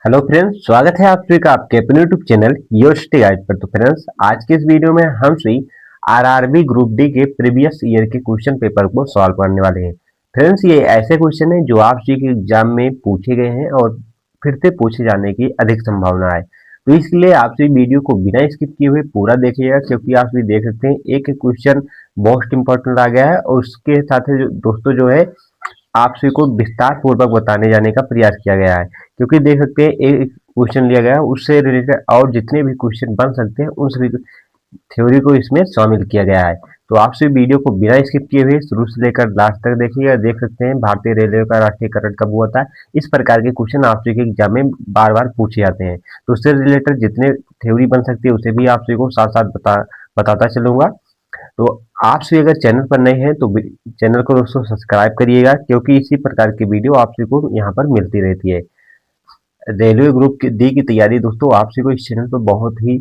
Hello friends, स्वागत है आप सभी का आपके अपने YouTube channel your study guide पर। तो फ्रेंड्स, आज के इस वीडियो में हम सभी आरआरबी ग्रुप डी के प्रीवियस ईयर के क्वेश्चन पेपर को सॉल्व करने वाले हैं। फ्रेंड्स, ये ऐसे क्वेश्चन है जो आप सभी के एग्जाम में पूछे गए हैं और फिर से पूछे जाने की अधिक संभावना है। तो इसलिए आप सभी वीडियो को बिना स्किप किए हुए पूरा देखिएगा, क्योंकि आप सभी देख सकते हैं एक एक क्वेश्चन मोस्ट इंपॉर्टेंट आ गया है और उसके साथ ही दोस्तों जो है आप सभी को विस्तार पूर्वक बताने जाने का प्रयास किया गया है। क्योंकि देख सकते हैं एक क्वेश्चन लिया गया है, उससे रिलेटेड और जितने भी क्वेश्चन बन सकते हैं उन सभी थ्योरी को इसमें शामिल किया गया है। तो आप सभी वीडियो को बिना स्किप किए हुए शुरू से लेकर लास्ट तक देखिएगा। देख सकते हैं भारतीय रेलवे का राष्ट्रीयकरण कब हुआ था, इस प्रकार के क्वेश्चन आप सभी के एग्जाम में बार बार पूछे जाते हैं। तो उससे रिलेटेड जितने थ्योरी बन सकती है उसे भी आप सभी को साथ साथ बताता चलूंगा। तो आप सभी अगर चैनल पर नए हैं तो चैनल को दोस्तों सब्सक्राइब करिएगा, क्योंकि इसी प्रकार की वीडियो आप सभी को यहाँ पर मिलती रहती है। रेलवे ग्रुप की डी की तैयारी दोस्तों आप सभी को इस चैनल पर बहुत ही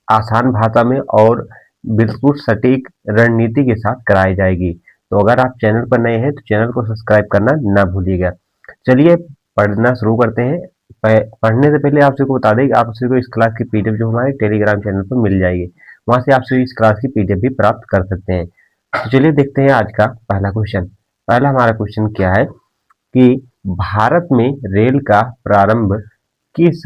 आसान भाषा में और बिल्कुल सटीक रणनीति के साथ कराई जाएगी। तो अगर आप चैनल पर नए हैं तो चैनल को सब्सक्राइब करना ना भूलिएगा। चलिए पढ़ना शुरू करते हैं। पढ़ने से पहले आप सभी को बता दें कि आप सभी को इस क्लास की पीडीएफ जो हमारे टेलीग्राम चैनल पर मिल जाएगी। वहां से आप सभी इस क्लास की पीडीएफ भी प्राप्त कर सकते हैं। तो चलिए देखते हैं आज का पहला क्वेश्चन। पहला हमारा क्वेश्चन क्या है कि भारत में रेल का प्रारंभ किस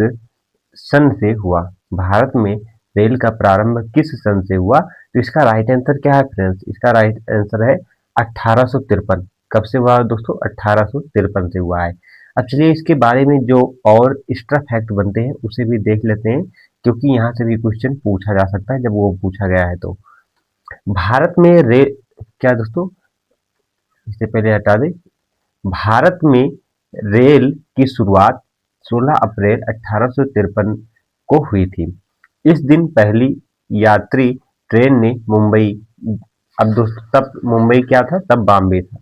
सन से हुआ। भारत में रेल का प्रारंभ किस सन से हुआ। तो इसका राइट आंसर क्या है फ्रेंड्स, इसका राइट आंसर है 1853। कब से हुआ दोस्तों, 1853 से हुआ है। अब चलिए इसके बारे में जो और एक्स्ट्रा फैक्ट बनते हैं उसे भी देख लेते हैं, क्योंकि यहाँ से भी क्वेश्चन पूछा जा सकता है जब वो पूछा गया है। तो भारत में रेल क्या दोस्तों, इससे पहले हटा दें। भारत में रेल की शुरुआत 16 अप्रैल 1853 को हुई थी। इस दिन पहली यात्री ट्रेन ने मुंबई, अब दोस्तों तब मुंबई क्या था, तब बॉम्बे था।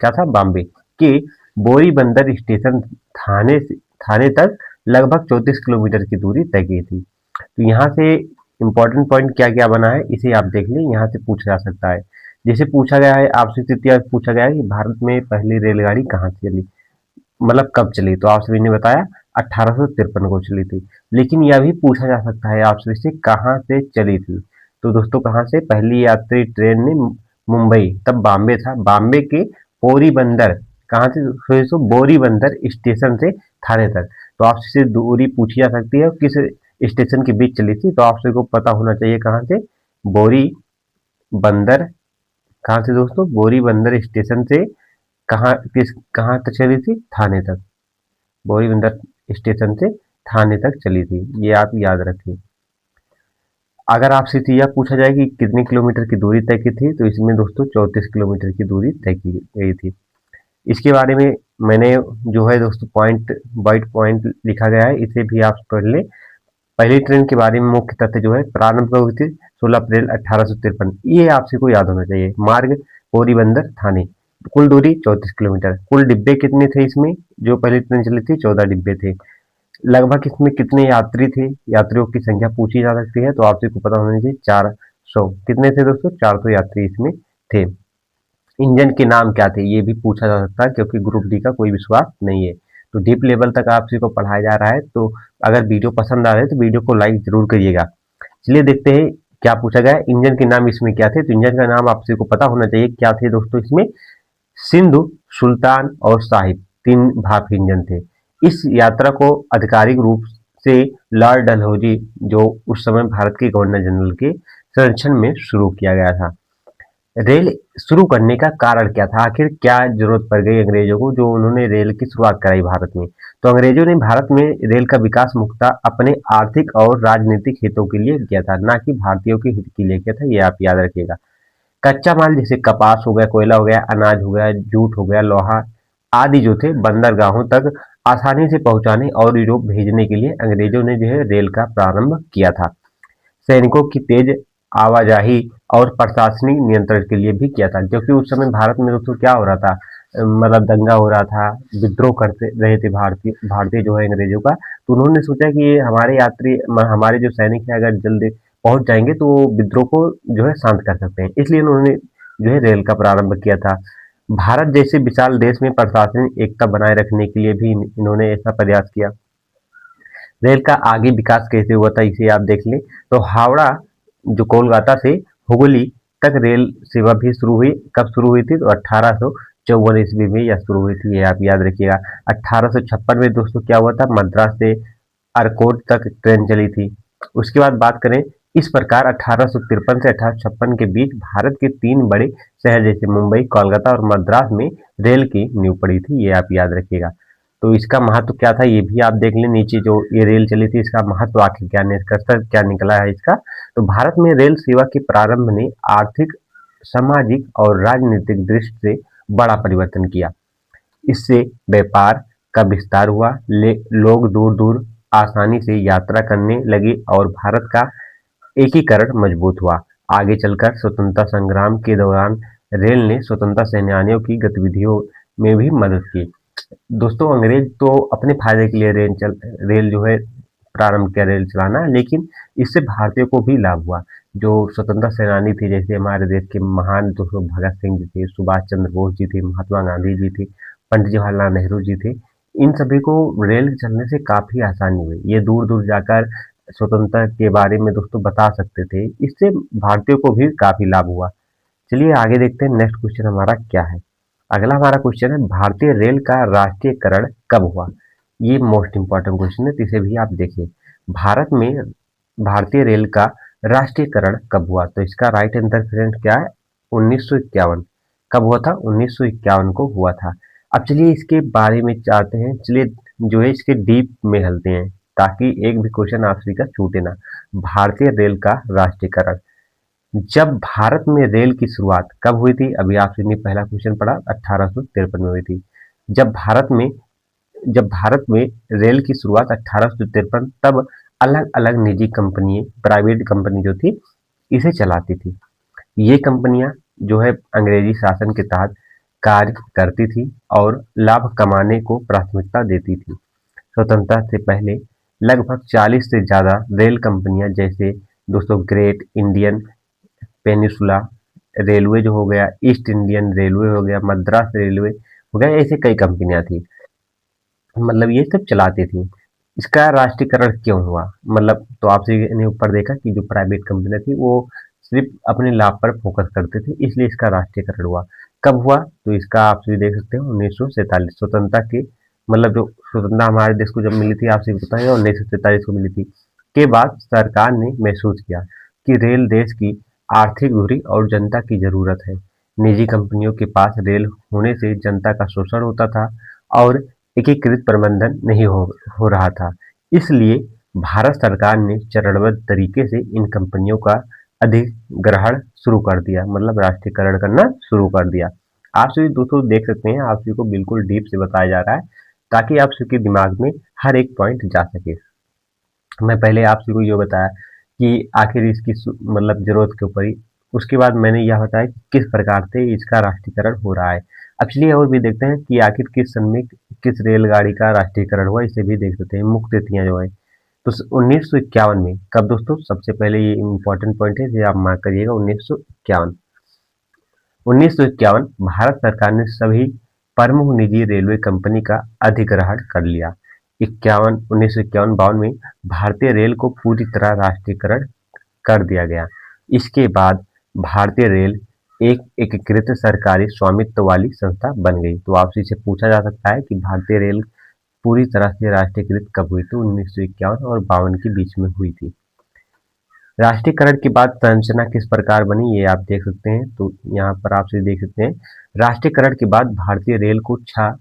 क्या था, बॉम्बे के बोरी बंदर स्टेशन थाने तक लगभग 34 किलोमीटर की दूरी तय की थी। तो यहाँ से इम्पोर्टेंट पॉइंट क्या क्या बना है इसे आप देख लें, यहाँ से पूछा जा सकता है। जैसे पूछा गया है आपसे तृतीय पूछा गया है कि भारत में पहली रेलगाड़ी कहाँ से चली, मतलब कब चली। तो आप सभी ने बताया 1853 को चली थी। लेकिन यह भी पूछा जा सकता है आप सभी से कहाँ से चली थी। तो दोस्तों कहाँ से, पहली यात्री ट्रेन ने मुंबई, तब बॉम्बे था, बॉम्बे के पोरीबंदर, कहाँ से दोस्तों, बोरीबंदर स्टेशन से थाने तक। तो आपसे दूरी पूछी जा सकती है किस स्टेशन के बीच चली थी। तो आप सभी को पता होना चाहिए कहाँ से, बोरी बंदर, कहाँ से दोस्तों, बोरी बंदर स्टेशन से कहाँ तक चली थी, थाने तक। बोरी बंदर स्टेशन से थाने तक चली थी, ये आप याद रखिए। अगर आपसे यह पूछा जाए कि कितने किलोमीटर की दूरी तय की थी, तो इसमें दोस्तों 34 किलोमीटर की दूरी तय की गई थी। इसके बारे में मैंने जो है दोस्तों पॉइंट वाइट पॉइंट लिखा गया है, इसे भी आप पढ़ लें। पहली ट्रेन के बारे में मुख्य तथ्य जो है, प्रारंभ कब हुई थी, 16 अप्रैल 1853, ये आपसे को याद होना चाहिए। मार्ग पोरीबंदर थाने, कुल दूरी 34 किलोमीटर। कुल डिब्बे कितने थे इसमें, जो पहली ट्रेन चली थी 14 डिब्बे थे। लगभग इसमें कितने यात्री थे, यात्रियों की संख्या पूछी जा सकती है। तो आपसे को पता होना चाहिए 400। कितने थे दोस्तों, 400 यात्री इसमें थे। इंजन के नाम क्या थे ये भी पूछा जा सकता है, क्योंकि ग्रुप डी का कोई विश्वास नहीं है। तो डीप लेवल तक आप सभी को पढ़ाया जा रहा है। तो अगर वीडियो पसंद आ रहा है तो वीडियो को लाइक जरूर करिएगा। चलिए देखते हैं क्या पूछा गया है। इंजन के नाम इसमें क्या थे, तो इंजन का नाम आप सभी को पता होना चाहिए क्या थे दोस्तों इसमें, सिंधु, सुल्तान और साहिब, तीन भाप इंजन थे। इस यात्रा को आधिकारिक रूप से लॉर्ड डलहौजी, जो उस समय भारत के गवर्नर जनरल के संरक्षण में शुरू किया गया था। रेल शुरू करने का कारण क्या था, आखिर क्या जरूरत पड़ गई अंग्रेजों को जो उन्होंने रेल की शुरुआत कराई भारत में। तो अंग्रेजों ने भारत में रेल का विकास मुख्यतः अपने आर्थिक और राजनीतिक हितों के लिए किया था, ना कि भारतीयों के हित के लिए किया था, ये आप याद रखिएगा। कच्चा माल जैसे कपास हो गया, कोयला हो गया, अनाज हो गया, जूट हो गया, लोहा आदि जो थे बंदरगाहों तक आसानी से पहुंचाने और यूरोप भेजने के लिए अंग्रेजों ने जो है रेल का प्रारंभ किया था। सैनिकों की तेज आवाजाही और प्रशासनिक नियंत्रण के लिए भी किया था, क्योंकि उस समय भारत में दोस्तों क्या हो रहा था, मतलब दंगा हो रहा था, विद्रोह करते रहे थे भारतीय जो है अंग्रेजों का। तो उन्होंने सोचा कि ये हमारे यात्री हमारे जो सैनिक हैं अगर जल्दी पहुंच जाएंगे तो विद्रोह को जो है शांत कर सकते हैं, इसलिए उन्होंने जो है रेल का प्रारंभ किया था। भारत जैसे विशाल देश में प्रशासनिक एकता बनाए रखने के लिए भी इन्होंने ऐसा प्रयास किया। रेल का आगे विकास कैसे हुआ था इसे आप देख लें। तो हावड़ा जो कोलकाता से हुगली तक रेल सेवा भी शुरू हुई। कब शुरू हुई थी? तो 1854 ईस्वी में यह शुरू हुई थी, ये आप याद रखिएगा। 1856 में दोस्तों क्या हुआ था? मद्रास से अर्कोट तक ट्रेन चली थी। उसके बाद बात करें, इस प्रकार 1853 से 1856 के बीच भारत के 3 बड़े शहर जैसे मुंबई, कोलकाता और मद्रास में रेल की नींव पड़ी थी, ये आप याद रखिएगा। तो इसका महत्व क्या था ये भी आप देख लें। नीचे जो ये रेल चली थी इसका महत्व आखिर क्या, निष्कर्ष क्या निकला है इसका? तो भारत में रेल सेवा के प्रारंभ ने आर्थिक, सामाजिक और राजनीतिक दृष्टि से बड़ा परिवर्तन किया। इससे व्यापार का विस्तार हुआ, लोग दूर दूर आसानी से यात्रा करने लगे और भारत का एकीकरण मजबूत हुआ। आगे चलकर स्वतंत्रता संग्राम के दौरान रेल ने स्वतंत्रता सेनानियों की गतिविधियों में भी मदद की। दोस्तों अंग्रेज तो अपने फायदे के लिए रेल जो है प्रारंभ किया रेल चलाना, लेकिन इससे भारतीयों को भी लाभ हुआ। जो स्वतंत्रता सेनानी थे जैसे हमारे देश के महान दोस्तों भगत सिंह जी थे, सुभाष चंद्र बोस जी थे, महात्मा गांधी जी थे, पंडित जवाहरलाल नेहरू जी थे, इन सभी को रेल चलने से काफी आसानी हुई। ये दूर दूर जाकर स्वतंत्रता के बारे में दोस्तों बता सकते थे, इससे भारतीयों को भी काफी लाभ हुआ। चलिए आगे देखते हैं नेक्स्ट क्वेश्चन हमारा क्या है। अगला हमारा क्वेश्चन है भारतीय रेल का राष्ट्रीयकरण कब हुआ? ये मोस्ट इंपॉर्टेंट क्वेश्चन है, तो इसे भी आप देखिए। भारत में भारतीय रेल का राष्ट्रीयकरण कब हुआ? तो इसका राइट आंसर फ्रेंड क्या है? 1951। कब हुआ था? 1951 को हुआ था। अब चलिए इसके बारे में चाहते हैं, चलिए जो है इसके डीप में हलते हैं ताकि एक भी क्वेश्चन आपसे का छूटे ना। भारतीय रेल का राष्ट्रीयकरण, जब भारत में रेल की शुरुआत कब हुई थी? अभी आपने पहला क्वेश्चन पढ़ा 1853 में हुई थी। जब भारत में जब भारत में रेल की शुरुआत 1853, तब अलग अलग निजी कंपनी, प्राइवेट कंपनी जो थी इसे चलाती थी। ये कंपनियां जो है अंग्रेजी शासन के तहत कार्य करती थी और लाभ कमाने को प्राथमिकता देती थी। स्वतंत्रता से पहले लगभग 40 से ज्यादा रेल कंपनियां जैसे दोस्तों ग्रेट इंडियन पेनिसुला रेलवे जो हो गया, ईस्ट इंडियन रेलवे हो गया, मद्रास रेलवे हो गया, ऐसे कई कंपनियां थी, मतलब ये सब चलाती थी। इसका राष्ट्रीयकरण क्यों हुआ? मतलब तो आपसे ने ऊपर देखा कि जो प्राइवेट कंपनी थी वो सिर्फ अपने लाभ पर फोकस करते थे, इसलिए इसका राष्ट्रीयकरण हुआ। कब हुआ? तो इसका आप भी देख सकते हो 1947 स्वतंत्रता के, मतलब जो स्वतंत्रता हमारे देश को जब मिली थी आपसे पता है 1947 को मिली थी, के बाद सरकार ने महसूस किया कि रेल देश की आर्थिक दूरी और जनता की जरूरत है। निजी कंपनियों के पास रेल होने से जनता का शोषण होता था और एकीकृत प्रबंधन नहीं हो रहा था। इसलिए भारत सरकार ने चरणबद्ध तरीके से इन कंपनियों का अधिग्रहण शुरू कर दिया, मतलब राष्ट्रीयकरण करना शुरू कर दिया। आप सभी दोस्तों देख सकते हैं, आप सभी को बिल्कुल डीप से बताया जा रहा है ताकि आप सभी के दिमाग में हर एक पॉइंट जा सके। मैं पहले आप सभी को ये बताया कि आखिर इसकी मतलब जरूरत क्यों पड़ी, उसके बाद मैंने यह बताया कि किस प्रकार से इसका राष्ट्रीयकरण हो रहा है। अब चलिए और भी देखते हैं कि आखिर किस सन में किस रेलगाड़ी का राष्ट्रीयकरण हुआ, इसे भी देख सकते हैं। मुख्य तिथियां जो है तो 1951 में कब दोस्तों? सबसे पहले ये इंपॉर्टेंट पॉइंट है, ये आप मार्क करिएगा। 1951 भारत सरकार ने सभी प्रमुख निजी रेलवे कंपनी का अधिग्रहण कर लिया। 1951-52 में भारतीय रेल को पूरी तरह राष्ट्रीयकरण कर दिया गया। इसके बाद भारतीय रेल एक एकीकृत सरकारी स्वामित्व वाली संस्था बन गई। तो आपसे इसे पूछा जा सकता है कि भारतीय रेल पूरी तरह से राष्ट्रीयकृत कब हुई? तो 1951 और 52 के बीच में हुई थी। राष्ट्रीयकरण के बाद संरचना किस प्रकार बनी, ये आप देख सकते हैं। तो यहाँ पर आप देख सकते हैं, राष्ट्रीयकरण के बाद भारतीय रेल को छह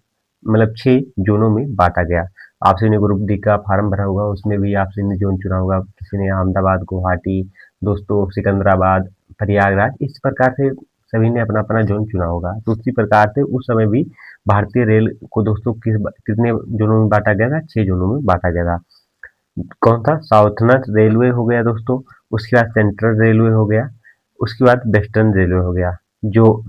जोनों में बांटा गया। आपसे ने ग्रुप डी का फार्म भरा होगा, उसमें भी आपसे ने जोन चुना होगा। किसी ने अहमदाबाद, गुवाहाटी, दोस्तों सिकंदराबाद, प्रयागराज, इस प्रकार से सभी ने अपना अपना जोन चुना होगा। तो उसी प्रकार से उस समय भी भारतीय रेल को दोस्तों कितने जोनों में बांटा गया था? 6 जोनों में बांटा गया था। कौन था? साउथर्न रेलवे हो गया दोस्तों, उसके बाद सेंट्रल रेलवे हो गया, उसके बाद वेस्टर्न रेलवे हो गया। जो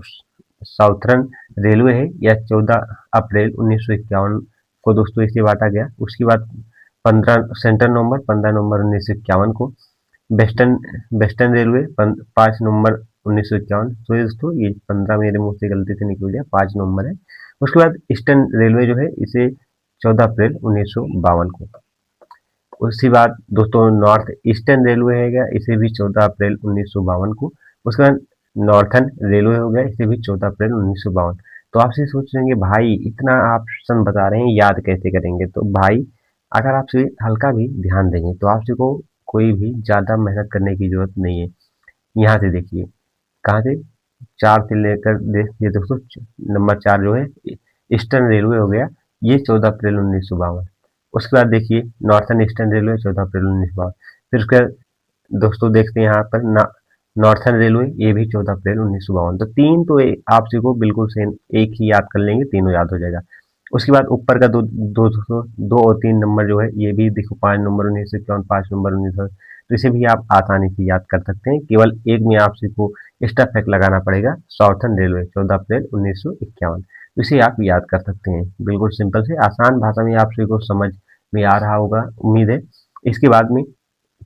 साउथर्न रेलवे है यह 14 अप्रैल 1951 को दोस्तों इसे बांटा गया। उसके बाद 15 सेंट्रल नवंबर 15 नवंबर 1951 को, वेस्टर्न वेस्टर्न रेलवे 5 नवंबर 1951। तो ये दोस्तों ये 15 मेरे मुंह से गलती से निकल गया, 5 नवंबर है। उसके बाद ईस्टर्न रेलवे जो है इसे 14 अप्रैल 1952 को। उसके बाद दोस्तों नॉर्थ ईस्टर्न रेलवे है गया, इसे भी 14 अप्रैल 1952 को। उसके बाद नॉर्थन रेलवे हो गया, इसे भी 14 अप्रैल 1952। तो आपसे सोच लेंगे भाई इतना ऑप्शन बता रहे हैं याद कैसे करेंगे, तो भाई अगर आपसे हल्का भी ध्यान देंगे तो आपसे को कोई भी ज़्यादा मेहनत करने की जरूरत नहीं है। यहाँ से देखिए कहाँ से 4 से लेकर देखिए दोस्तों, नंबर 4 जो है ईस्टर्न रेलवे हो गया, ये 14 अप्रैल 1952। उसके बाद देखिए नॉर्थन ईस्टर्न रेलवे 14 अप्रैल 1952। फिर उसके बाद दोस्तों देखते हैं यहाँ पर नॉर्थन रेलवे, ये भी 14 अप्रैल 1952। तो तीन तो आप जी को बिल्कुल सेम एक ही याद कर लेंगे, तीनों याद हो जाएगा। उसके बाद ऊपर का दो दो दो, दो और 3 नंबर जो है ये भी देखो, 5 नंबर 1951, 5 नंबर 19, तो इसे भी आप आसानी से याद कर सकते हैं। केवल एक में आप जी को एक्स्ट्रा फैक्ट लगाना पड़ेगा, साउथर्न रेलवे 14 अप्रैल 1951। तो इसे आप याद कर सकते हैं बिल्कुल सिंपल से, आसान भाषा में आप सभी को समझ में आ रहा होगा उम्मीद है। इसके बाद में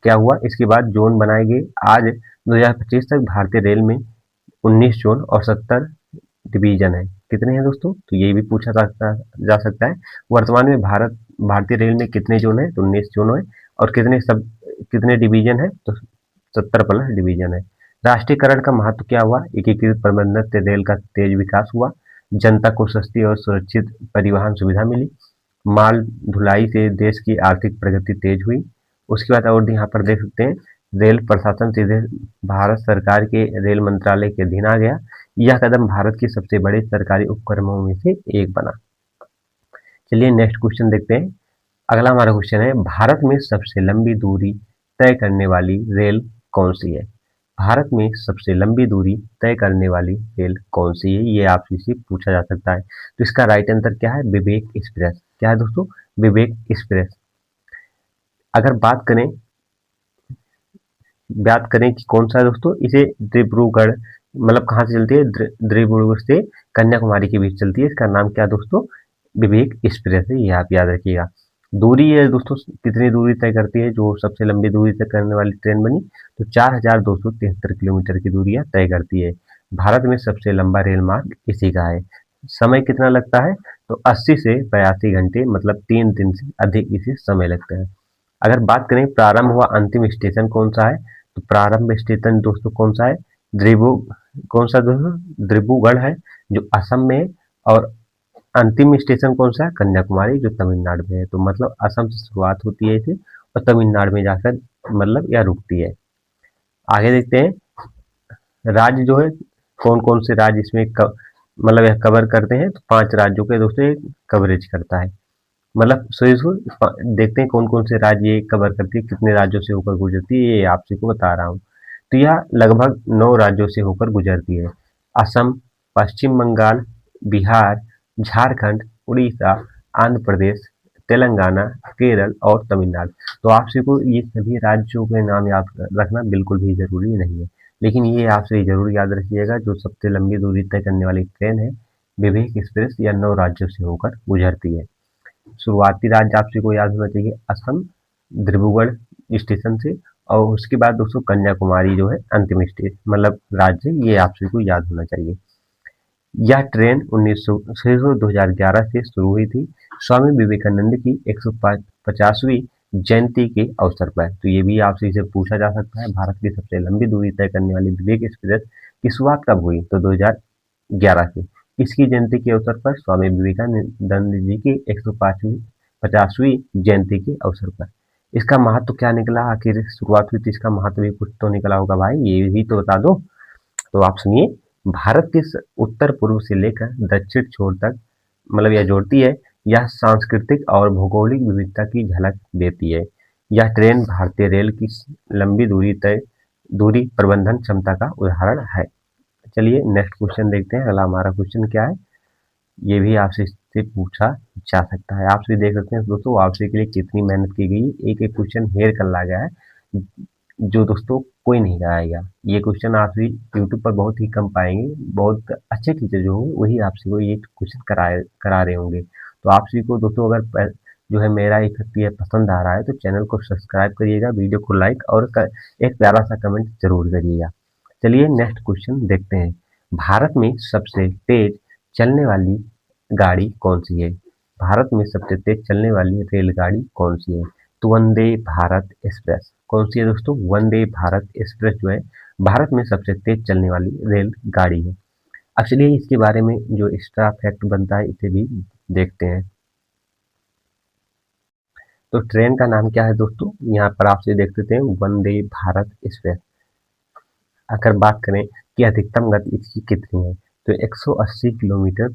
क्या हुआ, इसके बाद जोन बनाए गए। आज 2025 तक भारतीय रेल में 19 जोन और 70 डिवीजन है। कितने हैं दोस्तों, तो ये भी पूछा जा सकता है। वर्तमान में भारतीय रेल में कितने जोन है, तो 19 जोन है। और कितने डिवीजन है, तो 70 प्लस डिवीजन है। राष्ट्रीयकरण का महत्व क्या हुआ, एकीकृत प्रबंधन से रेल का तेज विकास हुआ। जनता को सस्ती और सुरक्षित परिवहन सुविधा मिली। माल ढुलाई से देश की आर्थिक प्रगति तेज हुई। उसके बाद और यहाँ पर देख सकते हैं, रेल प्रशासन सीधे भारत सरकार के रेल मंत्रालय के अधीन आ गया। यह कदम भारत के सबसे बड़े सरकारी उपक्रमों में से एक बना। चलिए नेक्स्ट क्वेश्चन देखते हैं। अगला हमारा क्वेश्चन है, भारत में सबसे लंबी दूरी तय करने वाली रेल कौन सी है। भारत में सबसे लंबी दूरी तय करने वाली रेल कौन सी है, ये आपसे से पूछा जा सकता है। तो इसका राइट आंसर क्या है, विवेक एक्सप्रेस। क्या है दोस्तों, विवेक एक्सप्रेस। अगर बात करें कि कौन सा है दोस्तों, इसे डिब्रूगढ़, मतलब कहाँ से चलती है, डिब्रूगढ़ से कन्याकुमारी के बीच चलती है। इसका नाम क्या है दोस्तों, विवेक एक्सप्रेस है, ये आप याद रखिएगा। दूरी है दोस्तों, कितनी दूरी तय करती है, जो सबसे लंबी दूरी तय करने वाली ट्रेन बनी, तो 4273 किलोमीटर की दूरी तय करती है। भारत में सबसे लंबा रेल मार्ग इसी का है। समय कितना लगता है, तो 80 से 82 घंटे, मतलब 3 दिन से अधिक इसे समय लगता है। अगर बात करें प्रारंभ हुआ अंतिम स्टेशन कौन सा है, तो प्रारंभ स्टेशन दोस्तों कौन सा है, द्रिबु कौन सा दोस्तों, डिब्रूगढ़ है जो असम में है। और अंतिम स्टेशन कौन सा है, कन्याकुमारी जो तमिलनाडु में है। तो मतलब असम से शुरुआत होती है इसे और तमिलनाडु में जाकर मतलब यह रुकती है। आगे देखते हैं, राज्य जो है कौन कौन से राज्य इसमें मतलब यह कवर करते हैं, तो 5 राज्यों के दोस्तों ये कवरेज करता है। मतलब सो इसको देखते हैं कौन कौन से राज्य ये कवर करती है, कितने राज्यों से होकर गुजरती है, ये आपसे को बता रहा हूँ। तो यह लगभग 9 राज्यों से होकर गुजरती है। असम, पश्चिम बंगाल, बिहार, झारखंड, उड़ीसा, आंध्र प्रदेश, तेलंगाना, केरल और तमिलनाडु। तो आपसे को ये सभी राज्यों के नाम याद रखना बिल्कुल भी जरूरी नहीं है, लेकिन ये आपसे जरूर याद रखिएगा, जो सबसे लंबी दूरी तय करने वाली ट्रेन है विवेक एक्सप्रेस, या 9 राज्यों से होकर गुजरती है। शुरुआती राज्य आपसे को याद होना चाहिए, असम डिब्रूगढ़ स्टेशन से। और उसके बाद दोस्तों कन्याकुमारी जो है अंतिम स्टेशन, मतलब राज्य, ये आपसे को याद होना चाहिए। यह ट्रेन 2011 से शुरू हुई थी, स्वामी विवेकानंद की 150वीं जयंती के अवसर पर। तो ये भी आपसे इसे पूछा जा सकता है, भारत की सबसे लंबी दूरी तय करने वाली विवेक एक्सप्रेस की शुरुआत कब हुई, तो 2011 से। इसकी जयंती के अवसर पर, स्वामी विवेकानंद जी की 150वीं जयंती के अवसर पर। इसका महत्व क्या निकला, आखिर शुरुआत हुई तो इसका महत्व भी कुछ तो निकला होगा भाई, ये भी तो बता दो। तो आप सुनिए, भारत के उत्तर पूर्व से लेकर दक्षिण छोर तक, मतलब यह जोड़ती है। यह सांस्कृतिक और भौगोलिक विविधता की झलक देती है। यह ट्रेन भारतीय रेल की लंबी दूरी प्रबंधन क्षमता का उदाहरण है। चलिए नेक्स्ट क्वेश्चन देखते हैं। अगला हमारा क्वेश्चन क्या है, ये भी आपसे इससे पूछा जा सकता है। आपसे देख सकते हैं दोस्तों, आपसे के लिए कितनी मेहनत की गई, एक एक क्वेश्चन हेर कर ला गया है, जो दोस्तों कोई नहीं कराएगा। ये क्वेश्चन आप भी यूट्यूब पर बहुत ही कम पाएंगे, बहुत अच्छे टीचर जो होंगे वही आपसे को ये क्वेश्चन करा रहे होंगे। तो आपसे को दोस्तों अगर जो है मेरा ये पसंद आ रहा है तो चैनल को सब्सक्राइब करिएगा, वीडियो को लाइक और एक प्यारा सा कमेंट जरूर करिएगा। चलिए नेक्स्ट क्वेश्चन देखते हैं। भारत में सबसे तेज चलने वाली गाड़ी कौन सी है, भारत में सबसे तेज चलने वाली रेलगाड़ी कौन सी है। तो वंदे भारत एक्सप्रेस कौन सी है दोस्तों? वंदे भारत एक्सप्रेस जो है भारत में सबसे तेज चलने वाली रेल गाड़ी है। अब चलिए इसके बारे में जो एक्स्ट्रा फैक्ट बनता है इसे भी देखते हैं। तो ट्रेन का नाम क्या है दोस्तों? यहाँ पर आपसे देख सकते हैं वंदे भारत एक्सप्रेस। अगर बात करें कि अधिकतम गति इसकी कितनी है, तो 180 किलोमीटर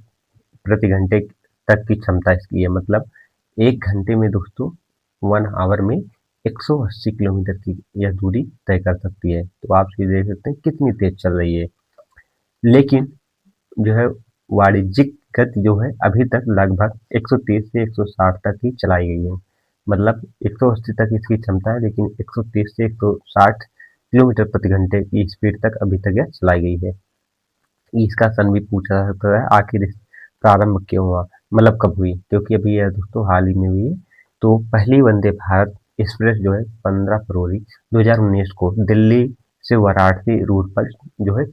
प्रति घंटे तक की क्षमता इसकी है। मतलब 1 घंटे में दोस्तों 1 आवर में 180 किलोमीटर की यह दूरी तय कर सकती है। तो आप ये देख सकते हैं कितनी तेज चल रही है। लेकिन जो है वाणिज्यिक गति जो है अभी तक लगभग 130 से 160 तक ही चलाई गई है। मतलब 180 तक इसकी क्षमता है, लेकिन 130 से 160 किलोमीटर प्रति घंटे की स्पीड तक अभी तक यह चलाई गई है। इसका सन भी पूछा जा सकता है, आखिर इस प्रारंभ क्यों हुआ, मतलब कब हुई? क्योंकि अभी यह दोस्तों हाल ही में हुई है। तो पहली वंदे भारत एक्सप्रेस जो है 15 फरवरी 2019 को दिल्ली से वाराणसी रूट पर जो है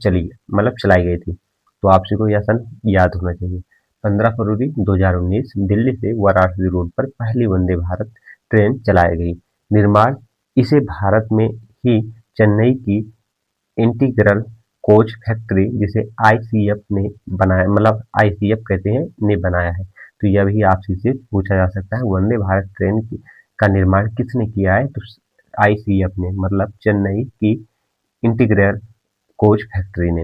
मतलब चलाई गई थी। तो आप सभी को यह सन याद होना चाहिए। 15 फरवरी 2019 दिल्ली से वाराणसी रूट पर पहली वंदे भारत ट्रेन चलाई गई। निर्माण इसे भारत में ही चेन्नई की इंटीग्रल कोच फैक्ट्री जिसे आईसीएफ ने बनाया, मतलब आईसीएफ कहते हैं, ने बनाया है। तो यह भी आपसे से पूछा जा सकता है, वंदे भारत ट्रेन का निर्माण किसने किया है? तो आईसीएफ ने, मतलब चेन्नई की इंटीग्रल कोच फैक्ट्री ने।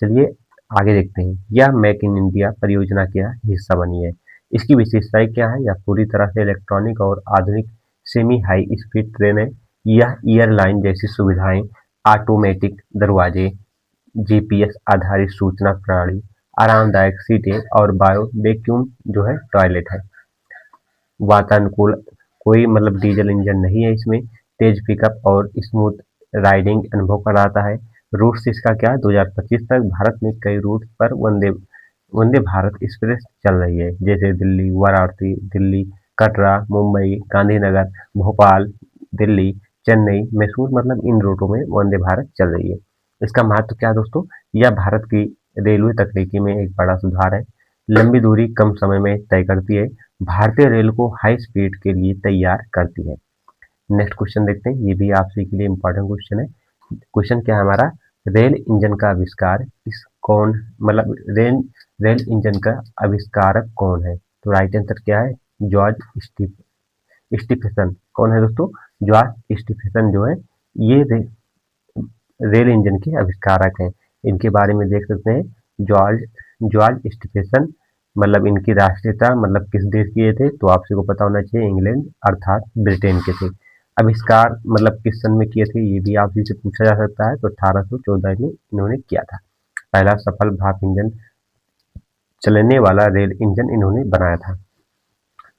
चलिए आगे देखते हैं। यह मेक इन इंडिया परियोजना का हिस्सा बनी है। इसकी विशेषताएं क्या है? यह पूरी तरह से इलेक्ट्रॉनिक और आधुनिक सेमी हाई स्पीड ट्रेन है। यह एयरलाइन जैसी सुविधाएं, ऑटोमेटिक दरवाजे, जीपीएस आधारित सूचना प्रणाली, आरामदायक सीटें और बायो वैक्यूम जो है टॉयलेट है। वातानुकूल, कोई मतलब डीजल इंजन नहीं है इसमें। तेज पिकअप और स्मूथ राइडिंग अनुभव कराता है। रूट्स इसका क्या है? 2025 तक भारत में कई रूट पर वंदे वंदे भारत एक्सप्रेस चल रही है, जैसे दिल्ली वाराणसी, दिल्ली कटरा, मुंबई गांधीनगर, भोपाल दिल्ली, चेन्नई मैसूर, मतलब इन रूटों में वंदे भारत चल रही है। इसका महत्व क्या है दोस्तों? यह भारत की रेलवे तकनीकी में एक बड़ा सुधार है। लंबी दूरी कम समय में तय करती है। भारतीय रेल को हाई स्पीड के लिए तैयार करती है। नेक्स्ट क्वेश्चन देखते हैं, ये भी आपसे के लिए इम्पोर्टेंट क्वेश्चन है। क्वेश्चन क्या है हमारा? रेल इंजन का आविष्कार इस कौन, मतलब रेल इंजन का आविष्कारक कौन है? तो राइट आंसर क्या है? जॉर्ज स्टीफेसन। कौन है दोस्तों? जॉर्ज स्टीफेसन जो है ये रेल इंजन के आविष्कारक हैं। इनके बारे में देख सकते हैं। जॉर्ज जॉर्ज स्टीफेसन, मतलब इनकी राष्ट्रीयता मतलब किस देश के थे? तो आप सबको पता होना चाहिए, इंग्लैंड अर्थात ब्रिटेन के थे। आविष्कार मतलब किस सन में किए थे, ये भी आपसे से पूछा जा सकता है। तो 1814 में इन्होंने किया था। पहला सफल भाप इंजन चलने वाला रेल इंजन इन्होंने बनाया था।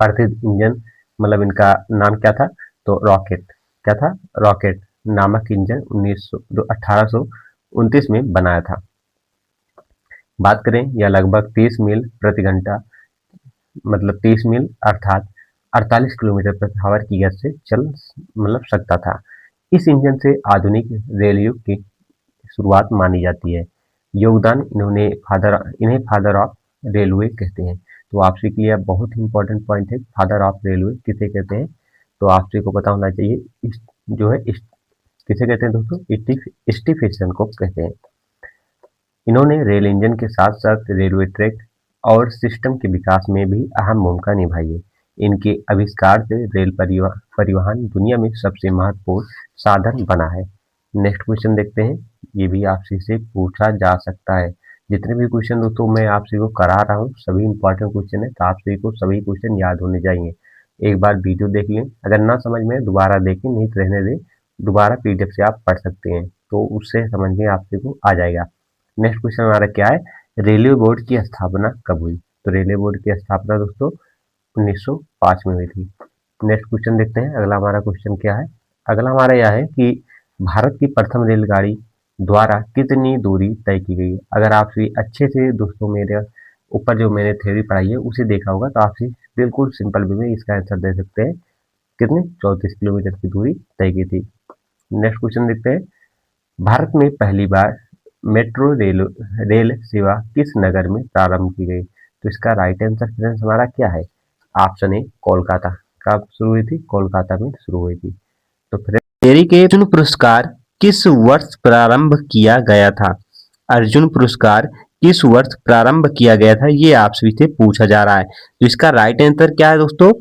प्रसिद्ध इंजन मतलब इनका नाम क्या था? तो रॉकेट। क्या था? रॉकेट नामक इंजन 1829 में बनाया था। बात करें, यह लगभग 30 मील प्रति घंटा, मतलब 30 मील अर्थात 48 किलोमीटर प्रति आवर की गति से चल मतलब सकता था। इस इंजन से आधुनिक रेल युग की शुरुआत मानी जाती है। योगदान इन्हें फादर ऑफ रेलवे कहते हैं। तो आपसे के लिए बहुत ही इंपॉर्टेंट पॉइंट है, फादर ऑफ रेलवे किसे कहते हैं? तो आपसे को पता होना चाहिए। किसे कहते हैं दोस्तों? स्टीफेसन को कहते हैं। इन्होंने रेल इंजन के साथ साथ रेलवे ट्रैक और सिस्टम के विकास में भी अहम भूमिका निभाई है। इनके आविष्कार से रेल परिवहन दुनिया में सबसे महत्वपूर्ण साधन बना है। नेक्स्ट क्वेश्चन देखते हैं, ये भी आपसे से पूछा जा सकता है। जितने भी क्वेश्चन दोस्तों मैं आपसे को करा रहा हूँ सभी इंपॉर्टेंट क्वेश्चन है, तो आपसे को सभी क्वेश्चन याद होने चाहिए। एक बार वीडियो देख लें, अगर ना समझ में दोबारा देखें, नहीं तो रहने दें, दोबारा पीडीएफ से आप पढ़ सकते हैं, तो उससे समझ में आपसे को आ जाएगा। नेक्स्ट क्वेश्चन हमारा क्या है? रेलवे बोर्ड की स्थापना कब हुई? तो रेलवे बोर्ड की स्थापना दोस्तों 1905 में हुई थी। नेक्स्ट क्वेश्चन देखते हैं, अगला हमारा क्वेश्चन क्या है? अगला हमारा यह है कि भारत की प्रथम रेलगाड़ी द्वारा कितनी दूरी तय की गई? अगर आप अच्छे से दोस्तों मेरे ऊपर जो मैंने थ्योरी पढ़ाई है उसे देखा होगा तो आपसे बिल्कुल सिंपल वे में इसका आंसर दे सकते हैं। कितने? 34 किलोमीटर की दूरी तय की थी। नेक्स्ट क्वेश्चन देखते हैं, भारत में पहली बार मेट्रो रेल सेवा किस नगर में प्रारंभ की गई? तो इसका राइट आंसर फ्रेंड्स हमारा क्या है? Option A Kolkata. कहाँ शुरू हुई थी? कोलकाता में शुरू हुई थी। तो फिर तेरी के अर्जुन पुरस्कार किस वर्ष प्रारंभ किया गया था? अर्जुन पुरस्कार किस वर्ष प्रारंभ किया गया था, ये आपसे से पूछा जा रहा है। तो इसका राइट आंसर क्या है दोस्तों?